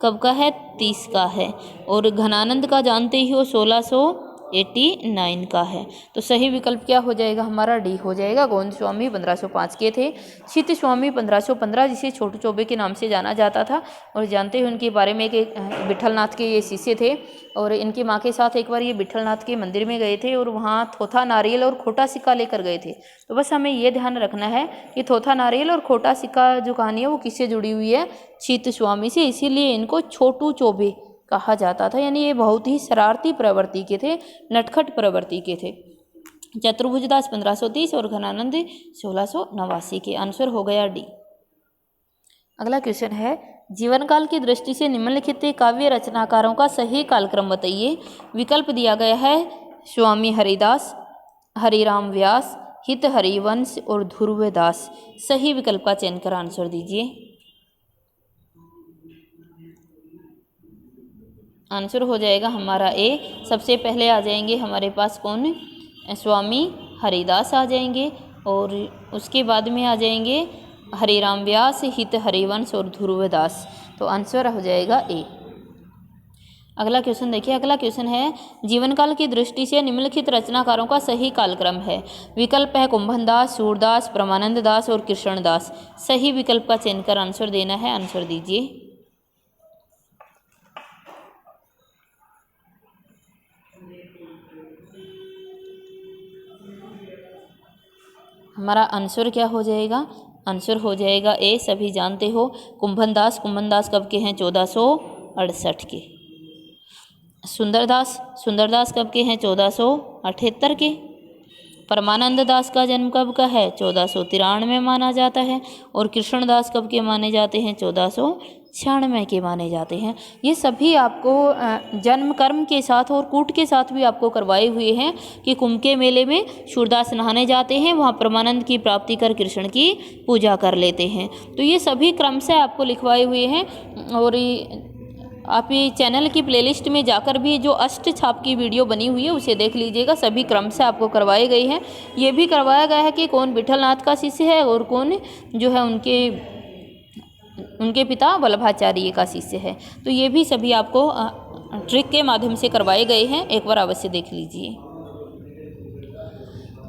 कब का है? 30 का है। और घनानंद का जानते ही हो 1600 89 का है। तो सही विकल्प क्या हो जाएगा हमारा? डी हो जाएगा। गोविंद स्वामी 1505 के थे। चित्त स्वामी 1515, जिसे छोटू चौबे के नाम से जाना जाता था। और जानते हैं उनके बारे में कि विठलनाथ के ये शिष्य थे और इनकी माँ के साथ एक बार ये विठलनाथ के मंदिर में गए थे और वहाँ थोथा नारियल और खोटा सिक्का लेकर गए थे। तो बस हमें ये ध्यान रखना है कि थोथा नारियल और खोटा सिक्का जो कहानी है वो किससे जुड़ी हुई है? चित्त स्वामी से। इसीलिए इनको छोटू चौबे कहा जाता था। यानी ये बहुत ही शरारती प्रवृत्ति के थे, नटखट प्रवृत्ति के थे। चतुर्भुज दास 1530 और घनानंद 1689 के। आंसर हो गया डी। अगला क्वेश्चन है, जीवन काल की दृष्टि से निम्नलिखित काव्य रचनाकारों का सही कालक्रम बताइए। विकल्प दिया गया है स्वामी हरिदास, हरिराम व्यास, हित हरिवंश और ध्रुवदास। सही विकल्प का चयन कर आंसर दीजिए। आंसर हो जाएगा हमारा ए। सबसे पहले आ जाएंगे हमारे पास कौन? स्वामी हरिदास आ जाएंगे और उसके बाद में आ जाएंगे हरिराम व्यास, हित हरिवंश और ध्रुवदास। तो आंसर हो जाएगा ए। अगला क्वेश्चन देखिए। अगला क्वेश्चन है, जीवन काल की दृष्टि से निम्नलिखित रचनाकारों का सही कालक्रम है। विकल्प है कुंभनदास, सूरदास, परमानंद दास और कृष्णदास। सही विकल्प का चयन कर आंसर देना है। आंसर दीजिए। हमारा आंसर क्या हो जाएगा? आंसर हो जाएगा ए। सभी जानते हो कुंभनदास कब के हैं? 1468 के। सुंदरदास कब के हैं? 1478 के। परमानंद दास का जन्म कब का है? 1493 में माना जाता है। और कृष्णदास कब के माने जाते हैं? 1496 के माने जाते हैं। ये सभी आपको जन्म कर्म के साथ और कूट के साथ भी आपको करवाए हुए हैं कि कुंभ के मेले में सूरदास नहाने जाते हैं, वहाँ परमानंद की प्राप्ति कर कृष्ण की पूजा कर लेते हैं। तो ये सभी क्रम से आपको लिखवाए हुए हैं। और आप ये चैनल की प्लेलिस्ट में जाकर भी जो अष्ट छाप की वीडियो बनी हुई है उसे देख लीजिएगा। सभी क्रम से आपको करवाए गए हैं। ये भी करवाया गया है कि कौन विठलनाथ का शिष्य है और कौन जो है उनके पिता वल्लभाचार्य का शिष्य है। तो ये भी सभी आपको ट्रिक के माध्यम से करवाए गए हैं। एक बार अवश्य देख लीजिए।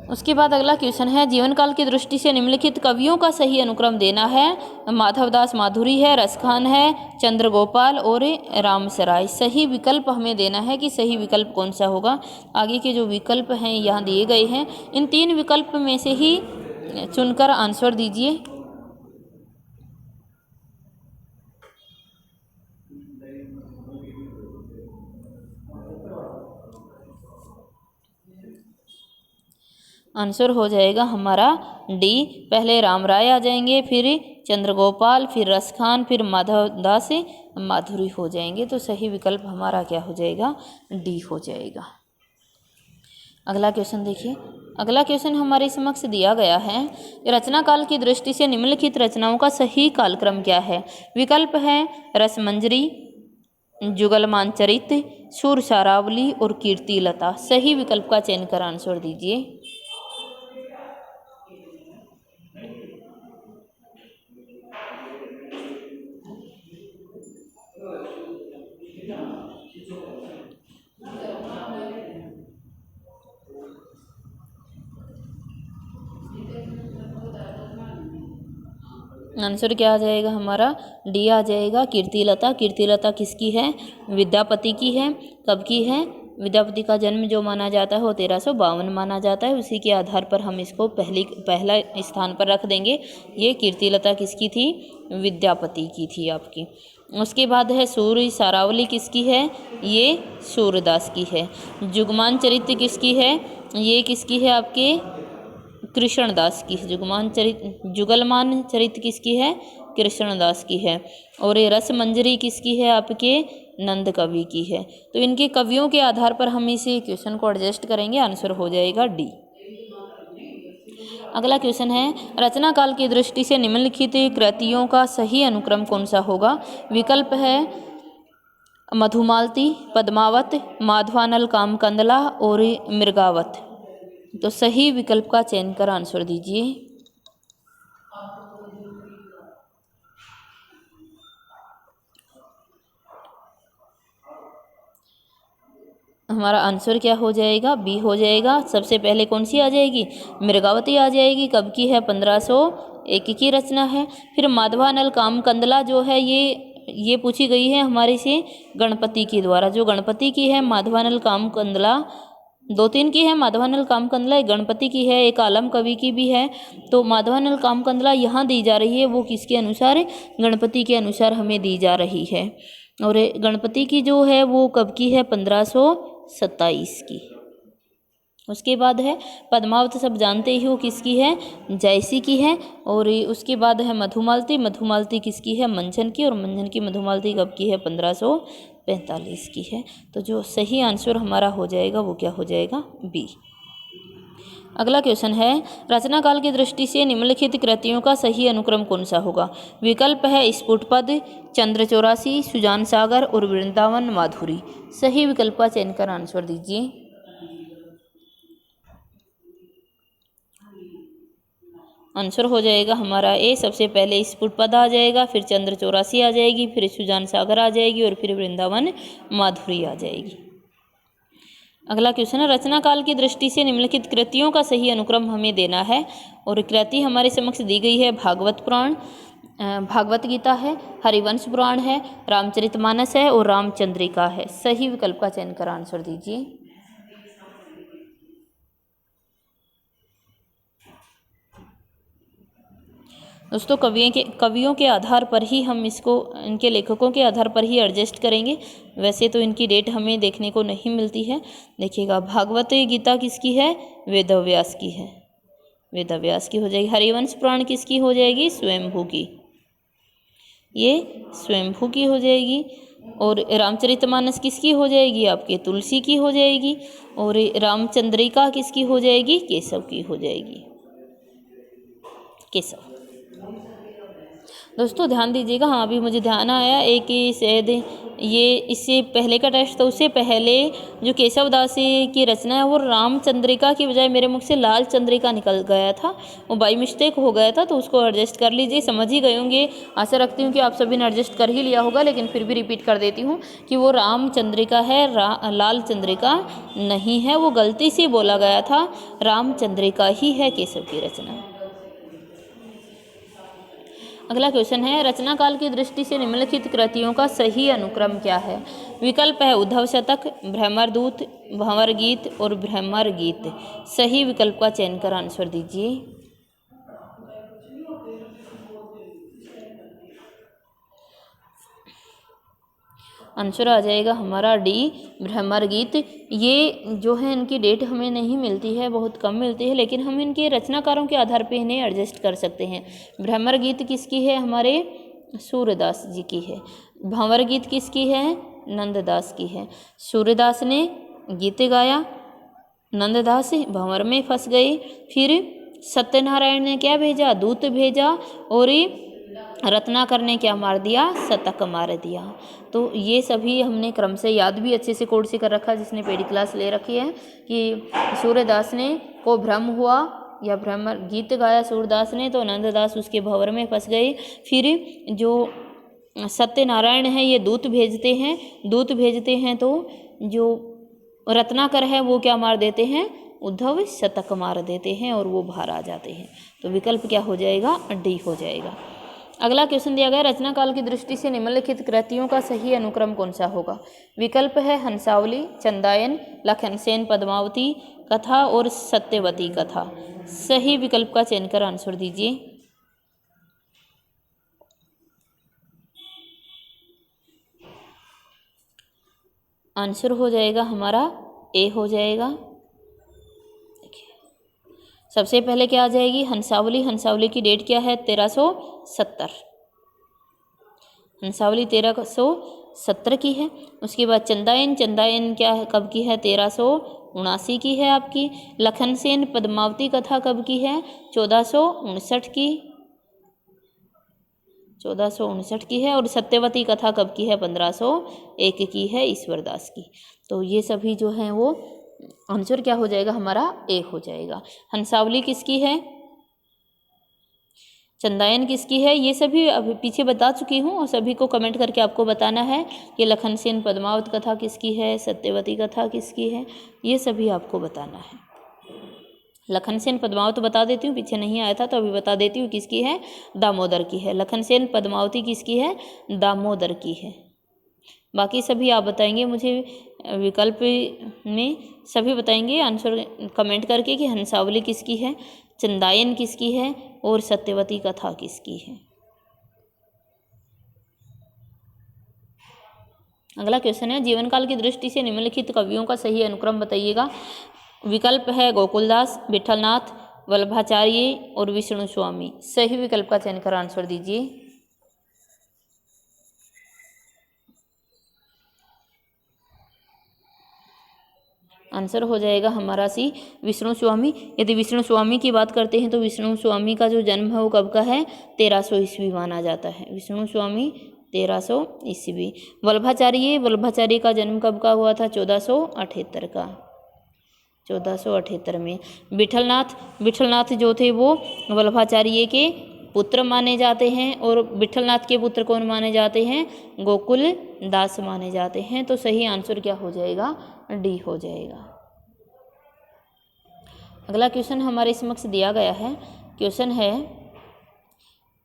उसके बाद अगला क्वेश्चन है, जीवन काल की दृष्टि से निम्नलिखित कवियों का सही अनुक्रम देना है। माधवदास माधुरी है, रसखान है, चंद्रगोपाल और रामसराय। सही विकल्प हमें देना है कि सही विकल्प कौन सा होगा। आगे के जो विकल्प हैं यहाँ दिए गए हैं, इन 3 विकल्प में से ही चुनकर आंसर दीजिए। आंसर हो जाएगा हमारा डी। पहले रामराय आ जाएंगे, फिर चंद्रगोपाल, फिर रसखान, फिर माधवदास माधुरी हो जाएंगे। तो सही विकल्प हमारा क्या हो जाएगा? डी हो जाएगा। अगला क्वेश्चन देखिए। अगला क्वेश्चन हमारे समक्ष दिया गया है, रचना काल की दृष्टि से निम्नलिखित रचनाओं का सही कालक्रम क्या है। विकल्प है रसमंजरी, जुगलमान चरित, सुर सारावली और कीर्तिलता। सही विकल्प का चयन कर आंसर दीजिए। आंसर क्या आ जाएगा हमारा? डी आ जाएगा, कीर्तिलता। कीर्तिलता किसकी है? विद्यापति की है। कब की है? विद्यापति का जन्म जो माना जाता है वो 1352 माना जाता है। उसी के आधार पर हम इसको पहला स्थान पर रख देंगे। ये कीर्तिलता किसकी थी? विद्यापति की थी आपकी। उसके बाद है सूर्य सारावली किसकी है? ये सूरदास की है। जुगमान चरित्र किसकी है? ये किसकी है आपके? कृष्णदास की। जुगलमान चरित किसकी है? कृष्णदास की है। और ये रसमंजरी किसकी है? आपके नंद कवि की है। तो इनके कवियों के आधार पर हम इसी क्वेश्चन को एडजस्ट करेंगे। आंसर हो जाएगा डी। अगला क्वेश्चन है, रचना काल की दृष्टि से निम्नलिखित कृतियों का सही अनुक्रम कौन सा होगा। विकल्प है मधुमालती, पद्मावत, माधवानल कामकंदला और मृगावत। तो सही विकल्प का चयन कर आंसर दीजिए। हमारा आंसर क्या हो जाएगा, बी हो जाएगा। सबसे पहले कौन सी आ जाएगी, मृगावती आ जाएगी। कब की है, 1501 की रचना है। फिर माधवानल कामकंदला जो है ये पूछी गई है हमारे से गणपति के द्वारा। जो गणपति की है माधवानल कामकंदला, 2-3 की है माधवानल कामकंदला, एक गणपति की है, एक आलम कवि की भी है। तो माधवानल कामकंदला यहाँ दी जा रही है वो किसके अनुसार है, गणपति के अनुसार हमें दी जा रही है। और गणपति की जो है वो कब की है, 1527 की। उसके बाद है पद्मावत, सब जानते ही हो किसकी है, जयसी की है। और उसके बाद है मधुमालती, मधुमालती किसकी है, मंझन की। और मंझन की मधुमालती कब की है, 1545 की है। तो जो सही आंसर हमारा हो जाएगा वो क्या हो जाएगा, बी। अगला क्वेश्चन है, रचना काल की दृष्टि से निम्नलिखित कृतियों का सही अनुक्रम कौन सा होगा। विकल्प है स्फुटपद, चंद्र 84, सुजान सागर और वृंदावन माधुरी। सही विकल्प का चयन कर आंसर दीजिए। आंसर हो जाएगा हमारा ए। सबसे पहले स्फुटपद आ जाएगा, फिर चंद्र 84 आ जाएगी, फिर सुजान सागर आ जाएगी और फिर वृंदावन माधुरी आ जाएगी। अगला क्वेश्चन है, रचना काल की दृष्टि से निम्नलिखित कृतियों का सही अनुक्रम हमें देना है। और कृति हमारे समक्ष दी गई है भागवत पुराण, भागवत गीता है, हरिवंश पुराण है, रामचरितमानस है और रामचंद्रिका है। सही विकल्प का चयन कर आंसर दीजिए। दोस्तों कवियों के आधार पर ही हम इसको, इनके लेखकों के आधार पर ही एडजस्ट करेंगे। वैसे तो इनकी डेट हमें देखने को नहीं मिलती है। देखिएगा, भागवत गीता किसकी है, वेदव्यास की है, वेदव्यास की हो जाएगी। हरिवंश पुराण किसकी हो जाएगी, स्वयंभू की, ये स्वयंभू की हो जाएगी। और रामचरितमानस किसकी हो जाएगी, आपके तुलसी की हो जाएगी। और रामचंद्रिका किसकी हो जाएगी, केशव की हो जाएगी, केशव। दोस्तों ध्यान दीजिएगा, हाँ अभी मुझे ध्यान आया एक ही शायद ये इससे पहले का टेस्ट था, उससे पहले जो केशव दास की रचना है वो रामचंद्रिका की बजाय मेरे मुख से लाल चंद्रिका निकल गया था, वो बाई मिस्टेक हो गया था। तो उसको एडजस्ट कर लीजिए, समझ ही गए होंगे। आशा रखती हूँ कि आप सभी ने एडजस्ट कर ही लिया होगा, लेकिन फिर भी रिपीट कर देती हूँ कि वो रामचंद्रिका है, लाल चंद्रिका नहीं है। वो गलती से बोला गया था, रामचंद्रिका ही है केशव की रचना। अगला क्वेश्चन है, रचना काल की दृष्टि से निम्नलिखित कृतियों का सही अनुक्रम क्या है। विकल्प है उद्धव शतक, भ्रमरदूत, भंवर गीत और भ्रमर गीत। सही विकल्प का चयन कर आंसर दीजिए। आंसर आ जाएगा हमारा डी, भ्रमर गीत। ये जो है इनकी डेट हमें नहीं मिलती है, बहुत कम मिलती है, लेकिन हम इनके रचनाकारों के आधार पे इन्हें एडजस्ट कर सकते हैं। भ्रमर गीत किसकी है, हमारे सूर्यदास जी की है। भंवर गीत किसकी है, नंददास की है। सूर्यदास ने गीत गाया, नंददास भंवर में फंस गए। फिर सत्यनारायण ने क्या भेजा, दूत भेजा। और रत्नाकर ने क्या मार दिया, शतक मार दिया। तो ये सभी हमने क्रम से याद भी अच्छे से कोड से कर रखा, जिसने पेडी क्लास ले रखी है, कि सूर्यदास ने को भ्रम हुआ या भ्रमर गीत गाया सूर्यदास ने, तो नंददास उसके भंवर में फंस गए। फिर जो सत्यनारायण है ये दूत भेजते हैं, दूत भेजते हैं तो जो रत्नाकर है वो क्या मार देते हैं, उद्धव शतक मार देते हैं और वो बाहर आ जाते हैं। तो विकल्प क्या हो जाएगा, डी हो जाएगा। अगला क्वेश्चन दिया गया, रचना काल की दृष्टि से निम्नलिखित कृतियों का सही अनुक्रम कौन सा होगा। विकल्प है हंसावली, चंदायन, लखनसेन पद्मावती कथा और सत्यवती कथा। सही विकल्प का चयन कर आंसर दीजिए। आंसर हो जाएगा हमारा ए हो जाएगा। सबसे पहले क्या आ जाएगी, हंसावली। हंसावली की डेट क्या है, 1370। हंसावली 1370 की है। उसके बाद चंदायन, चंदायन क्या है, कब की है, 1379 की है आपकी। लखनसेन पद्मावती कथा कब की है, 1459 की, 1459 की है। और सत्यवती कथा कब की है, 1501 की है, ईश्वरदास की। तो ये सभी जो हैं वो आंसर क्या हो जाएगा हमारा, ए हो जाएगा। हंसावली किसकी है, चंदायन किसकी है, ये सभी अभी पीछे बता चुकी हूँ और सभी को कमेंट करके आपको बताना है कि लखन सेन पद्मावत कथा किसकी है, सत्यवती कथा किसकी है, ये सभी आपको बताना है। लखन सेन पद्मावत बता देती हूँ, पीछे नहीं आया था तो अभी बता देती हूँ किसकी है, दामोदर की है। लखन सेन पद्मावती किसकी है, दामोदर की है। बाकी सभी आप बताएंगे मुझे विकल्प में, सभी बताएंगे आंसर कमेंट करके कि हंसावली किसकी है, चंदायन किसकी है और सत्यवती कथा किसकी है। अगला क्वेश्चन है, जीवन काल की दृष्टि से निम्नलिखित कवियों का सही अनुक्रम बताइएगा। विकल्प है गोकुलदास, विठलनाथ, वल्लभाचार्य और विष्णु स्वामी। सही विकल्प का चयन कर आंसर दीजिए। आंसर हो जाएगा हमारा सी, विष्णु स्वामी। यदि विष्णु स्वामी की बात करते हैं तो विष्णु स्वामी का जो जन्म है वो कब का है, 1300 ईस्वी माना जाता है। विष्णु स्वामी 1300 ईस्वी। वल्लभाचार्य का जन्म कब का हुआ था, 1478 का, 1478 में। विठलनाथ जो थे वो वल्लभाचार्य के पुत्र माने जाते हैं और विठलनाथ के पुत्र कौन माने जाते हैं, गोकुल दास माने जाते हैं। तो सही आंसर क्या हो जाएगा, डी हो जाएगा। अगला क्वेश्चन हमारे समक्ष दिया गया है। क्वेश्चन है,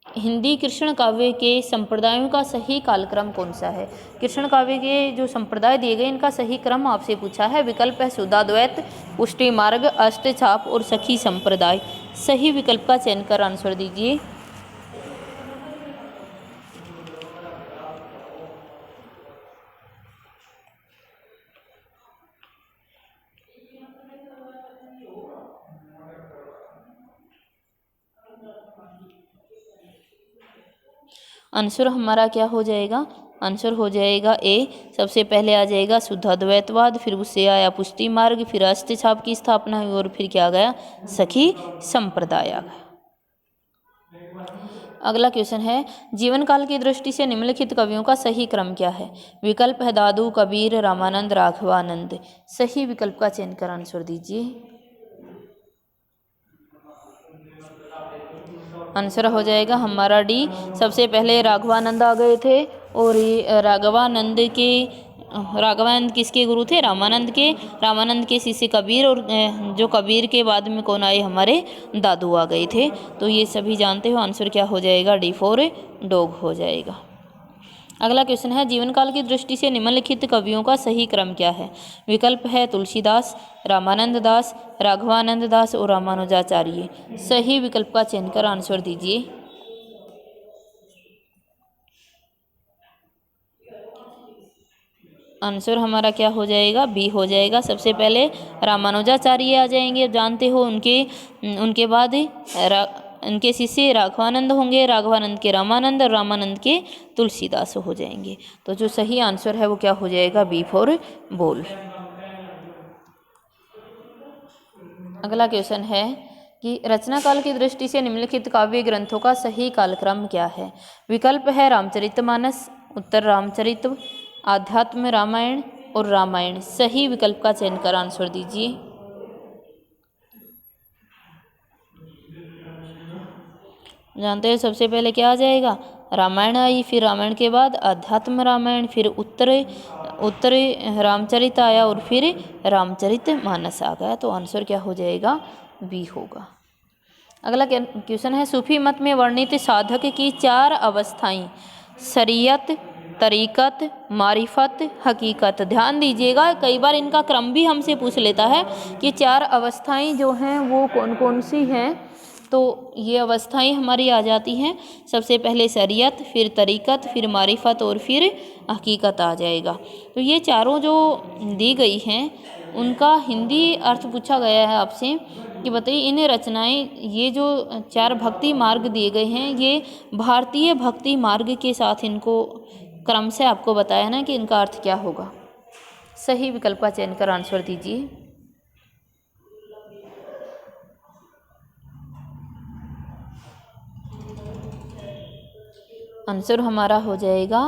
हिंदी कृष्ण काव्य के संप्रदायों का सही कालक्रम कौन सा है। कृष्ण काव्य के जो संप्रदाय दिए गए इनका सही क्रम आपसे पूछा है। विकल्प है शुद्धाद्वैत, पुष्टि मार्ग, अष्टछाप और सखी संप्रदाय। सही विकल्प का चयन कर आंसर दीजिए। आंसर हमारा क्या हो जाएगा, आंसर हो जाएगा ए। सबसे पहले आ जाएगा शुद्धाद्वैतवाद, फिर उससे आया पुष्टि मार्ग, फिर अष्टछाप की स्थापना हुई और फिर क्या गया, सखी संप्रदाय आ गया। अगला क्वेश्चन है, जीवन काल की दृष्टि से निम्नलिखित कवियों का सही क्रम क्या है। विकल्प है दादू, कबीर, रामानंद, राघवानंद। सही विकल्प का चयन कर आंसर दीजिए। आंसर हो जाएगा हमारा डी। सबसे पहले राघवानंद आ गए थे और ये राघवानंद किसके गुरु थे, रामानंद के। रामानंद के शिष्य कबीर और जो कबीर के बाद में कौन आए, हमारे दादू आ गए थे। तो ये सभी जानते हो, आंसर क्या हो जाएगा, D4 डॉग हो जाएगा। अगला क्वेश्चन है, जीवन काल की दृष्टि से निम्नलिखित कवियों का सही क्रम क्या है। विकल्प है तुलसीदास, रामानंद दास, राघवानंद दास और रामानुजाचार्य। सही विकल्प का चयन कर आंसर दीजिए। आंसर हमारा क्या हो जाएगा, बी हो जाएगा। सबसे पहले रामानुजाचार्य आ जाएंगे, जानते हो उनके बाद उनके शिष्य राघवानंद होंगे, राघवानंद के रामानंद और रामानंद के तुलसीदास हो जाएंगे। तो जो सही आंसर है वो क्या हो जाएगा, B4 बोल। अगला क्वेश्चन है कि रचना काल की दृष्टि से निम्नलिखित काव्य ग्रंथों का सही कालक्रम क्या है। विकल्प है रामचरितमानस, उत्तर रामचरित, आध्यात्म रामायण और रामायण। सही विकल्प का चयन कर आंसर दीजिए। जानते हैं सबसे पहले क्या आ जाएगा, रामायण आई, फिर रामायण के बाद अध्यात्म रामायण, फिर उत्तर रामचरित आया और फिर रामचरित मानस आ गया। तो आंसर क्या हो जाएगा, बी होगा। अगला क्वेश्चन है, सूफी मत में वर्णित साधक की 4 अवस्थाएं, शरीयत, तरीकत, मारिफत, हकीकत। ध्यान दीजिएगा, कई बार इनका क्रम भी हमसे पूछ लेता है कि 4 अवस्थाएं जो हैं वो कौन कौन सी हैं। तो ये अवस्थाएं हमारी आ जाती हैं, सबसे पहले शरीयत, फिर तरीकत, फिर मारिफत और फिर हकीकत आ जाएगा। तो ये चारों जो दी गई हैं उनका हिंदी अर्थ पूछा गया है आपसे कि बताइए इन रचनाएं, ये जो 4 भक्ति मार्ग दिए गए हैं ये भारतीय भक्ति मार्ग के साथ इनको क्रम से आपको बताया ना कि इनका अर्थ क्या होगा। सही विकल्प का चयन कर आंसर दीजिए। आंसर हमारा हो जाएगा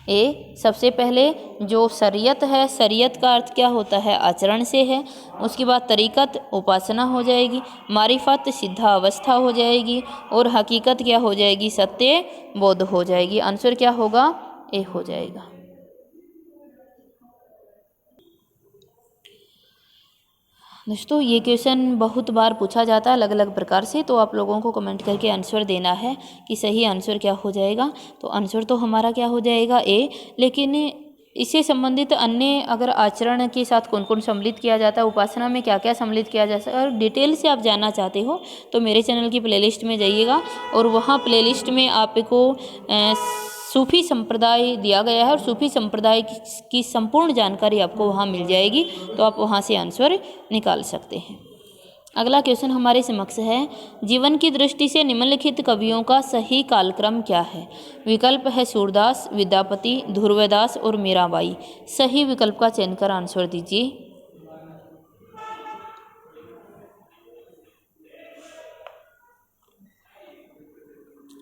ए, सबसे पहले जो शरीयत है, शरीयत का अर्थ क्या होता है, आचरण से है। उसके बाद तरीक़त उपासना हो जाएगी, मारिफत सिद्धा अवस्था हो जाएगी, और हकीकत क्या हो जाएगी, सत्य बोध हो जाएगी। आंसर क्या होगा, ए हो जाएगा। दोस्तों ये क्वेश्चन बहुत बार पूछा जाता है अलग अलग प्रकार से, तो आप लोगों को कमेंट करके आंसर देना है कि सही आंसर क्या हो जाएगा। तो आंसर तो हमारा क्या हो जाएगा, ए। लेकिन इससे संबंधित अन्य अगर आचरण के साथ कौन कौन सम्मिलित किया जाता है, उपासना में क्या क्या सम्मिलित किया जाता है, अगर डिटेल से आप जानना चाहते हो तो मेरे चैनल की प्लेलिस्ट में जाइएगा, और वहाँ प्लेलिस्ट में आपको सूफी संप्रदाय दिया गया है, और सूफी संप्रदाय की संपूर्ण जानकारी आपको वहाँ मिल जाएगी, तो आप वहाँ से आंसर निकाल सकते हैं। अगला क्वेश्चन हमारे समक्ष है, जीवन की दृष्टि से निम्नलिखित कवियों का सही कालक्रम क्या है। विकल्प है सूरदास, विद्यापति, ध्रुवदास और मीराबाई। सही विकल्प का चयन कर आंसर दीजिए।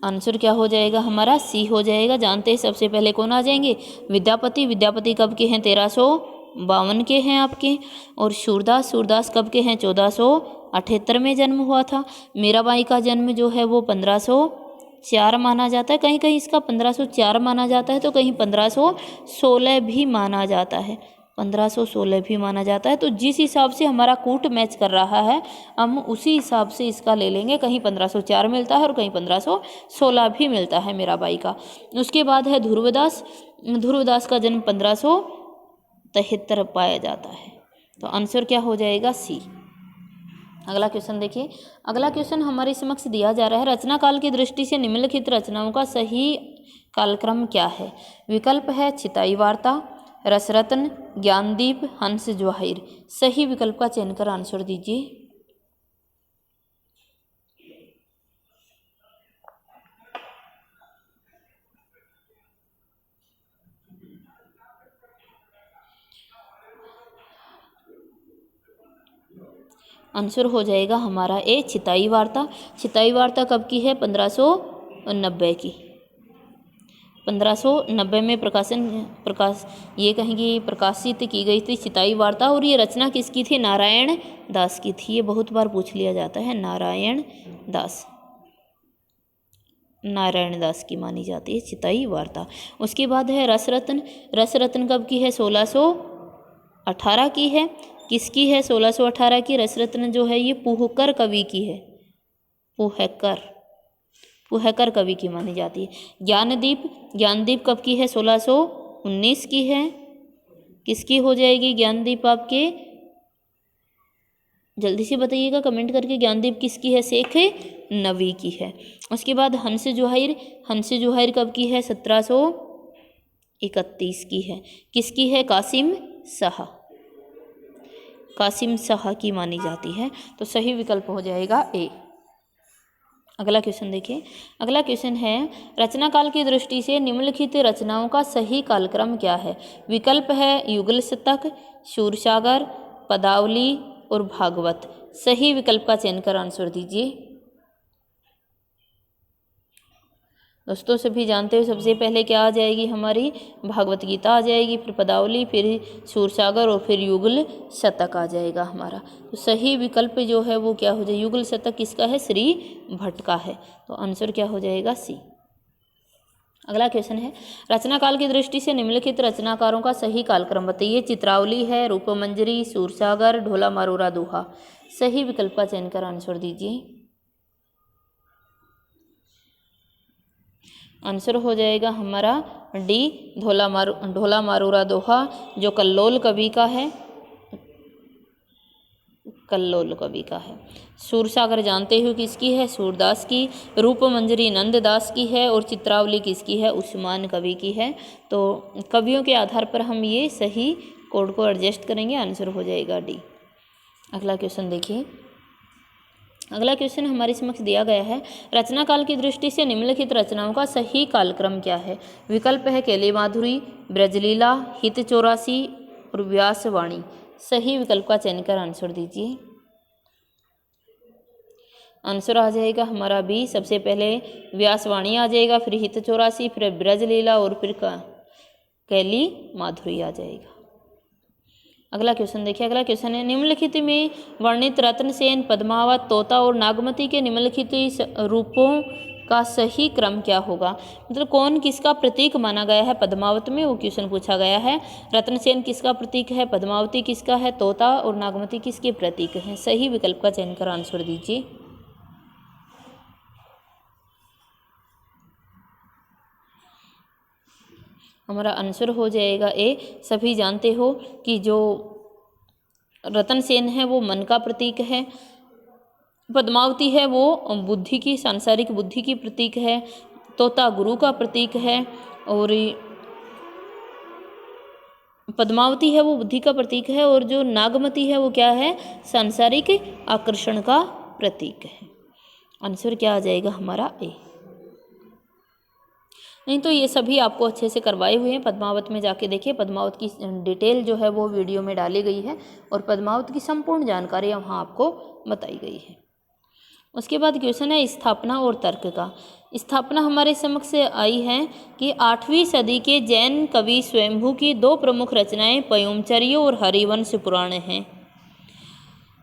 आंसर क्या हो जाएगा हमारा, सी हो जाएगा। जानते हैं सबसे पहले कौन आ जाएंगे, विद्यापति। विद्यापति कब के हैं, 1352 के हैं आपके। और सूरदास, सूरदास कब के हैं, 1478 में जन्म हुआ था। मीराबाई का जन्म जो है वो 1504 माना जाता है, कहीं कहीं इसका 1504 माना जाता है, तो कहीं 1516 भी माना जाता है, 1516 भी माना जाता है। तो जिस हिसाब से हमारा कूट मैच कर रहा है, हम उसी हिसाब से इसका ले लेंगे। कहीं 1504 मिलता है और कहीं 1516 भी मिलता है मीराबाई का। उसके बाद है ध्रुवदास। ध्रुवदास का जन्म 1573 पाया जाता है। तो आंसर क्या हो जाएगा, सी। अगला क्वेश्चन देखिए। अगला क्वेश्चन हमारे समक्ष दिया जा रहा है, रचना काल की दृष्टि से निम्नलिखित रचनाओं का सही कालक्रम क्या है। विकल्प है चिताई वार्ता, रसरत्न, ज्ञानदीप, हंस जवाहिर। सही विकल्प का चयन कर आंसर दीजिए। आंसर हो जाएगा हमारा ए, चिताई वार्ता। चिताई वार्ता कब की है, 1590 की। 1590 में ये कहेंगे प्रकाशित की गई थी चिताई वार्ता। और ये रचना किसकी थी, नारायण दास की थी। ये बहुत बार पूछ लिया जाता है, नारायण दास, नारायण दास की मानी जाती है चिताई वार्ता। उसके बाद है रसरत्न। रसरत्न कब की है, 1618 की है। किसकी है, 1618 की। रसरत्न जो है ये पुहकर कवि की है, पुहकर कवि की मानी जाती है। ज्ञानदीप, ज्ञानदीप कब की है, 1619 की है। किसकी हो जाएगी ज्ञानदीप आपके, जल्दी से बताइएगा कमेंट करके, ज्ञानदीप किसकी है, शेख नवी की है। उसके बाद हंस जोहाइर। हंस जोहाइर कब की है, 1731 की है। किसकी है, कासिम शाह, कासिम शाह की मानी जाती है। तो सही विकल्प हो जाएगा ए। अगला क्वेश्चन देखिए। अगला क्वेश्चन है, रचना काल की दृष्टि से निम्नलिखित रचनाओं का सही कालक्रम क्या है। विकल्प है युगल शतक, सूरसागर, पदावली और भागवत। सही विकल्प का चयन कर आंसर दीजिए। दोस्तों सभी जानते हो सबसे पहले क्या आ जाएगी हमारी, भागवत गीता आ जाएगी, फिर पदावली, फिर सूरसागर और फिर युगल शतक आ जाएगा हमारा। तो सही विकल्प जो है वो क्या हो जाए, युगल शतक किसका है, श्री भट्ट का है। तो आंसर क्या हो जाएगा, सी। अगला क्वेश्चन है, रचना काल की दृष्टि से निम्नलिखित रचनाकारों का सही कालक्रम बताइए। चित्रावली है, रूपमंजरी, सूरसागर, ढोला मारूरा दोहा। सही विकल्प का चयन कर आंसर दीजिए। आंसर हो जाएगा हमारा डी, ढोला मारूरा दोहा, जो कल्लोल कवि का है, कल्लोल कवि का है। सूरसागर जानते हो किसकी है, सूरदास की। रूपमंजरी नंददास की है। और चित्रावली किसकी है, उस्मान कवि की है। तो कवियों के आधार पर हम ये सही कोड को एडजस्ट करेंगे, आंसर हो जाएगा डी। अगला क्वेश्चन देखिए। अगला क्वेश्चन हमारे समक्ष दिया गया है, रचना काल की दृष्टि से निम्नलिखित रचनाओं का सही कालक्रम क्या है। विकल्प है केली माधुरी, ब्रजलीला, हित 84 और व्यासवाणी। सही विकल्प का चयन कर आंसर दीजिए। आंसर आ जाएगा हमारा बी, सबसे पहले व्यासवाणी आ जाएगा, फिर हित 84, फिर ब्रजलीला और फिर कैली माधुरी आ जाएगा। अगला क्वेश्चन देखिए, अगला क्वेश्चन है निम्नलिखित में वर्णित रत्नसेन, पद्मावत, तोता और नागमती के निम्नलिखित रूपों का सही क्रम क्या होगा। मतलब कौन किसका प्रतीक माना गया है पद्मावत में, वो क्वेश्चन पूछा गया है। रत्नसेन किसका प्रतीक है, पद्मावती किसका है, तोता और नागमती किसके प्रतीक हैं। सही विकल्प का चयन कर आंसर दीजिए। हमारा आंसर हो जाएगा ए। सभी जानते हो कि जो रत्नसेन है वो मन का प्रतीक है, पद्मावती है वो बुद्धि की, सांसारिक बुद्धि की प्रतीक है, तोता गुरु का प्रतीक है, और पद्मावती है वो बुद्धि का प्रतीक है, और जो नागमती है वो क्या है, सांसारिक आकर्षण का प्रतीक है। आंसर क्या आ जाएगा हमारा ए। नहीं तो ये सभी आपको अच्छे से करवाए हुए हैं, पद्मावत में जाके देखिए, पद्मावत की डिटेल जो है वो वीडियो में डाली गई है और पद्मावत की संपूर्ण जानकारी वहाँ आपको बताई गई है। उसके बाद क्वेश्चन है स्थापना और तर्क का। स्थापना हमारे समक्ष आई है कि 8वीं सदी के जैन कवि स्वयंभू की 2 प्रमुख रचनाएं पयोमचर्य और हरिवंश पुराण हैं।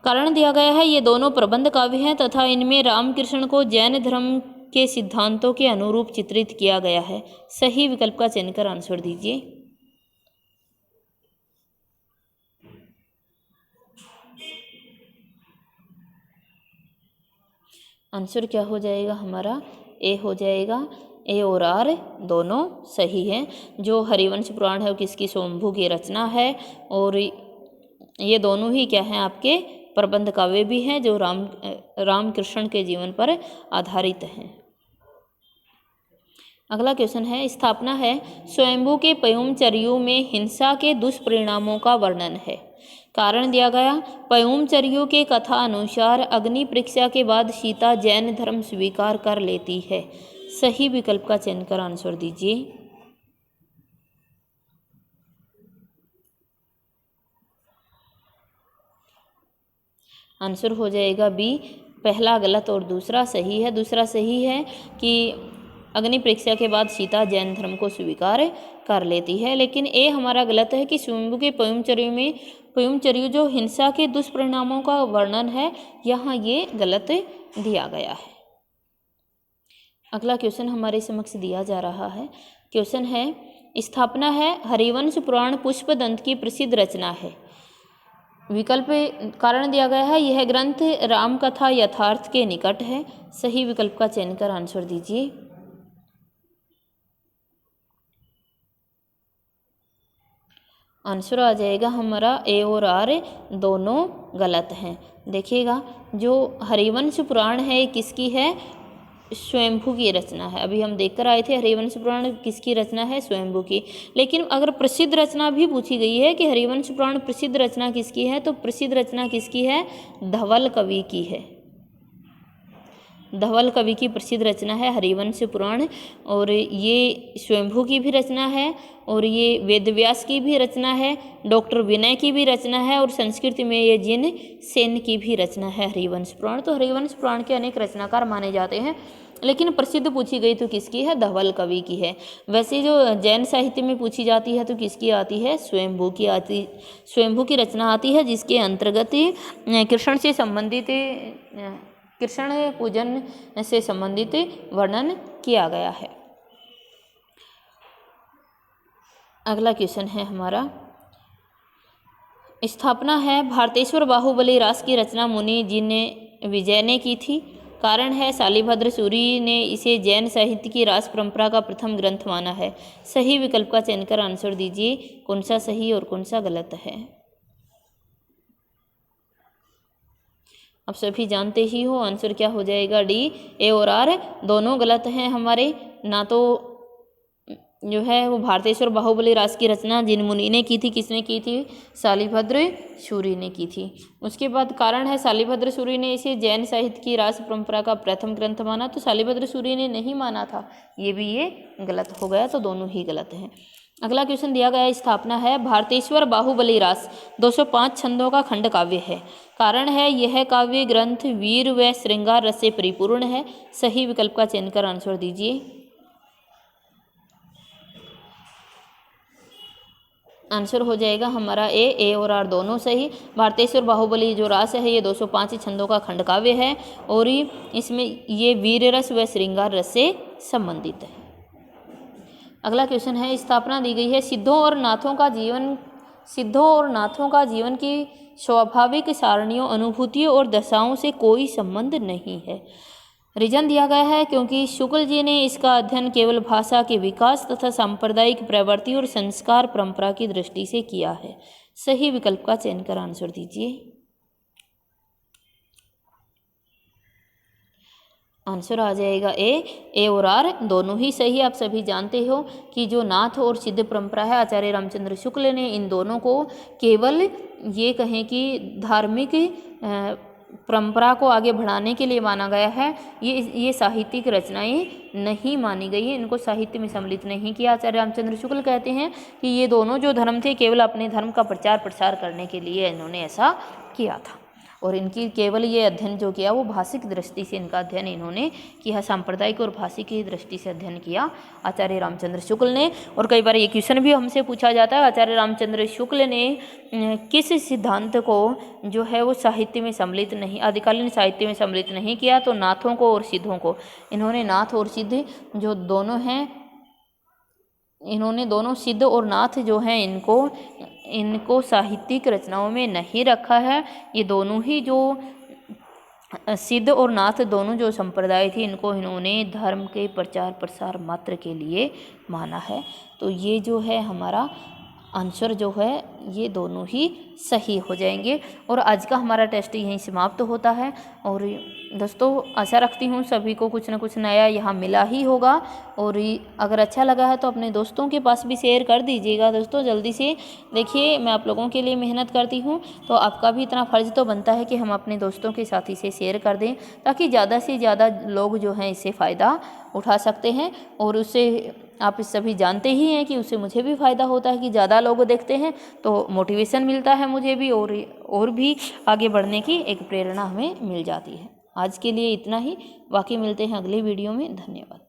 कारण दिया गया है ये दोनों प्रबंध काव्य हैं तथा इनमें रामकृष्ण को जैन धर्म के सिद्धांतों के अनुरूप चित्रित किया गया है। सही विकल्प का चयन कर आंसर दीजिए। आंसर क्या हो जाएगा हमारा, ए हो जाएगा। ए और आर दोनों सही हैं। जो हरिवंश पुराण है वो किसकी, स्वयंभू की रचना है, और ये दोनों ही क्या हैं आपके प्रबंध काव्य भी हैं जो रामकृष्ण के जीवन पर आधारित हैं। अगला क्वेश्चन है स्थापना है स्वयंभू के पयोमचर्यों में हिंसा के दुष्परिणामों का वर्णन है। कारण दिया गया, पयोमचर्यों के कथा अनुसार अग्नि परीक्षा के बाद सीता जैन धर्म स्वीकार कर लेती है। सही विकल्प का चयन कर आंसर दीजिए। आंसर हो जाएगा बी, पहला गलत और दूसरा सही है। दूसरा सही है कि अग्नि परीक्षा के बाद सीता जैन धर्म को स्वीकार कर लेती है, लेकिन ए हमारा गलत है कि स्वयंभू के पयोमचर्य जो हिंसा के दुष्परिणामों का वर्णन है, यहाँ ये गलत दिया गया है। अगला क्वेश्चन हमारे समक्ष दिया जा रहा है। क्वेश्चन है स्थापना है हरिवंश पुराण पुष्पदंत की प्रसिद्ध रचना है। विकल्प कारण दिया गया है यह ग्रंथ रामकथा यथार्थ के निकट है। सही विकल्प का चयन कर आंसर दीजिए। आंसर आ जाएगा हमारा ए और आर दोनों गलत हैं। देखिएगा जो हरिवंश पुराण है किसकी है, स्वयंभू की रचना है। अभी हम देखकर आए थे हरिवंश पुराण किसकी रचना है, स्वयंभू की। लेकिन अगर प्रसिद्ध रचना भी पूछी गई है कि हरिवंश पुराण प्रसिद्ध रचना किसकी है, तो प्रसिद्ध रचना किसकी है, धवल कवि की है। धवल कवि की प्रसिद्ध रचना है हरिवंश पुराण, और ये स्वयंभू की भी रचना है, और ये वेदव्यास की भी रचना है, डॉक्टर विनय की भी रचना है, और संस्कृत में ये जिन सेन की भी रचना है हरिवंश पुराण। तो हरिवंश पुराण के अनेक रचनाकार माने जाते हैं, लेकिन प्रसिद्ध पूछी गई तो किसकी है, धवल कवि की है। वैसे जो जैन साहित्य में पूछी जाती है तो किसकी आती है, स्वयंभू की रचना आती है, जिसके अंतर्गत कृष्ण से संबंधित कृष्ण पूजन से संबंधित वर्णन किया गया है। अगला क्वेश्चन है हमारा स्थापना है भारतेश्वर बाहुबली रास की रचना मुनि जी ने विजय ने की थी। कारण है शालिभद्र सूरी ने इसे जैन साहित्य की रास परंपरा का प्रथम ग्रंथ माना है। सही विकल्प का चयन कर आंसर दीजिए, कौन सा सही और कौन सा गलत है। आप सभी जानते ही हो आंसर क्या हो जाएगा, डी। ए और आर दोनों गलत हैं हमारे। ना तो जो है वो भारतेश्वर बाहुबली रास की रचना जिन मुनि ने की थी, किसने की थी, शालिभद्र सूरी ने की थी। उसके बाद कारण है शालिभद्र सूरी ने इसे जैन साहित्य की रास परंपरा का प्रथम ग्रंथ माना, तो शालिभद्र सूरी ने नहीं माना था, ये भी ये गलत हो गया, तो दोनों ही गलत हैं। अगला क्वेश्चन दिया गया स्थापना है भारतेश्वर बाहुबली रास 205 छंदों का खंड काव्य है। कारण है यह काव्य ग्रंथ वीर व श्रृंगार रस से परिपूर्ण है। सही विकल्प का चयन कर आंसर दीजिए। आंसर हो जाएगा हमारा ए और आर दोनों सही। भारतेश्वर बाहुबली जो रास है ये 205 छंदों का खंडकाव्य है और इसमें ये वीर रस व श्रृंगार रस से संबंधित है। अगला क्वेश्चन है, स्थापना दी गई है सिद्धों और नाथों का जीवन की स्वाभाविक सारणियों, अनुभूतियों और दशाओं से कोई संबंध नहीं है। रीजन दिया गया है क्योंकि शुक्ल जी ने इसका अध्ययन केवल भाषा के विकास तथा सांप्रदायिक प्रवृत्ति और संस्कार परंपरा की दृष्टि से किया है। सही विकल्प का चयन कर आंसर दीजिए। आंसर आ जाएगा ए और आर दोनों ही सही। आप सभी जानते हो कि जो नाथ और सिद्ध परंपरा है, आचार्य रामचंद्र शुक्ल ने इन दोनों को केवल ये कहें कि धार्मिक परंपरा को आगे बढ़ाने के लिए माना गया है। ये साहित्यिक रचनाएं नहीं मानी गई है, इनको साहित्य में सम्मिलित नहीं किया। आचार्य रामचंद्र शुक्ल कहते हैं कि ये दोनों जो धर्म थे केवल अपने धर्म का प्रचार प्रसार करने के लिए इन्होंने ऐसा किया था और इनकी केवल ये अध्ययन जो किया वो भाषिक दृष्टि से इनका अध्ययन इन्होंने किया, सांप्रदायिक और भाषिक की दृष्टि से अध्ययन किया आचार्य रामचंद्र शुक्ल ने। और कई बार ये क्वेश्चन भी हमसे पूछा जाता है, आचार्य रामचंद्र शुक्ल ने किस सिद्धांत को जो है वो साहित्य में सम्मिलित नहीं, आदिकालीन साहित्य में सम्मिलित नहीं किया, तो नाथों को और सिद्धों को। इन्होंने नाथ और सिद्ध जो दोनों हैं, इन्होंने दोनों सिद्ध और नाथ जो हैं इनको साहित्यिक रचनाओं में नहीं रखा है। ये दोनों ही जो सिद्ध और नाथ दोनों जो संप्रदाय थी इनको इन्होंने धर्म के प्रचार प्रसार मात्र के लिए माना है। तो ये जो है हमारा आंसर जो है ये दोनों ही सही हो जाएंगे। और आज का हमारा टेस्ट यहीं समाप्त होता है। और दोस्तों आशा रखती हूँ सभी को कुछ ना कुछ नया यहाँ मिला ही होगा और अगर अच्छा लगा है तो अपने दोस्तों के पास भी शेयर कर दीजिएगा। दोस्तों जल्दी से देखिए, मैं आप लोगों के लिए मेहनत करती हूँ तो आपका भी इतना फ़र्ज़ तो बनता है कि हम अपने दोस्तों के साथी से शेयर कर दें ताकि ज़्यादा से ज़्यादा लोग जो हैं इससे फ़ायदा उठा सकते हैं। और उससे आप सभी जानते ही हैं कि उससे मुझे भी फ़ायदा होता है कि ज़्यादा लोग देखते हैं तो मोटिवेशन मिलता है मुझे भी और भी आगे बढ़ने की एक प्रेरणा हमें मिल जाती है। आज के लिए इतना ही, बाकी मिलते हैं अगले वीडियो में। धन्यवाद।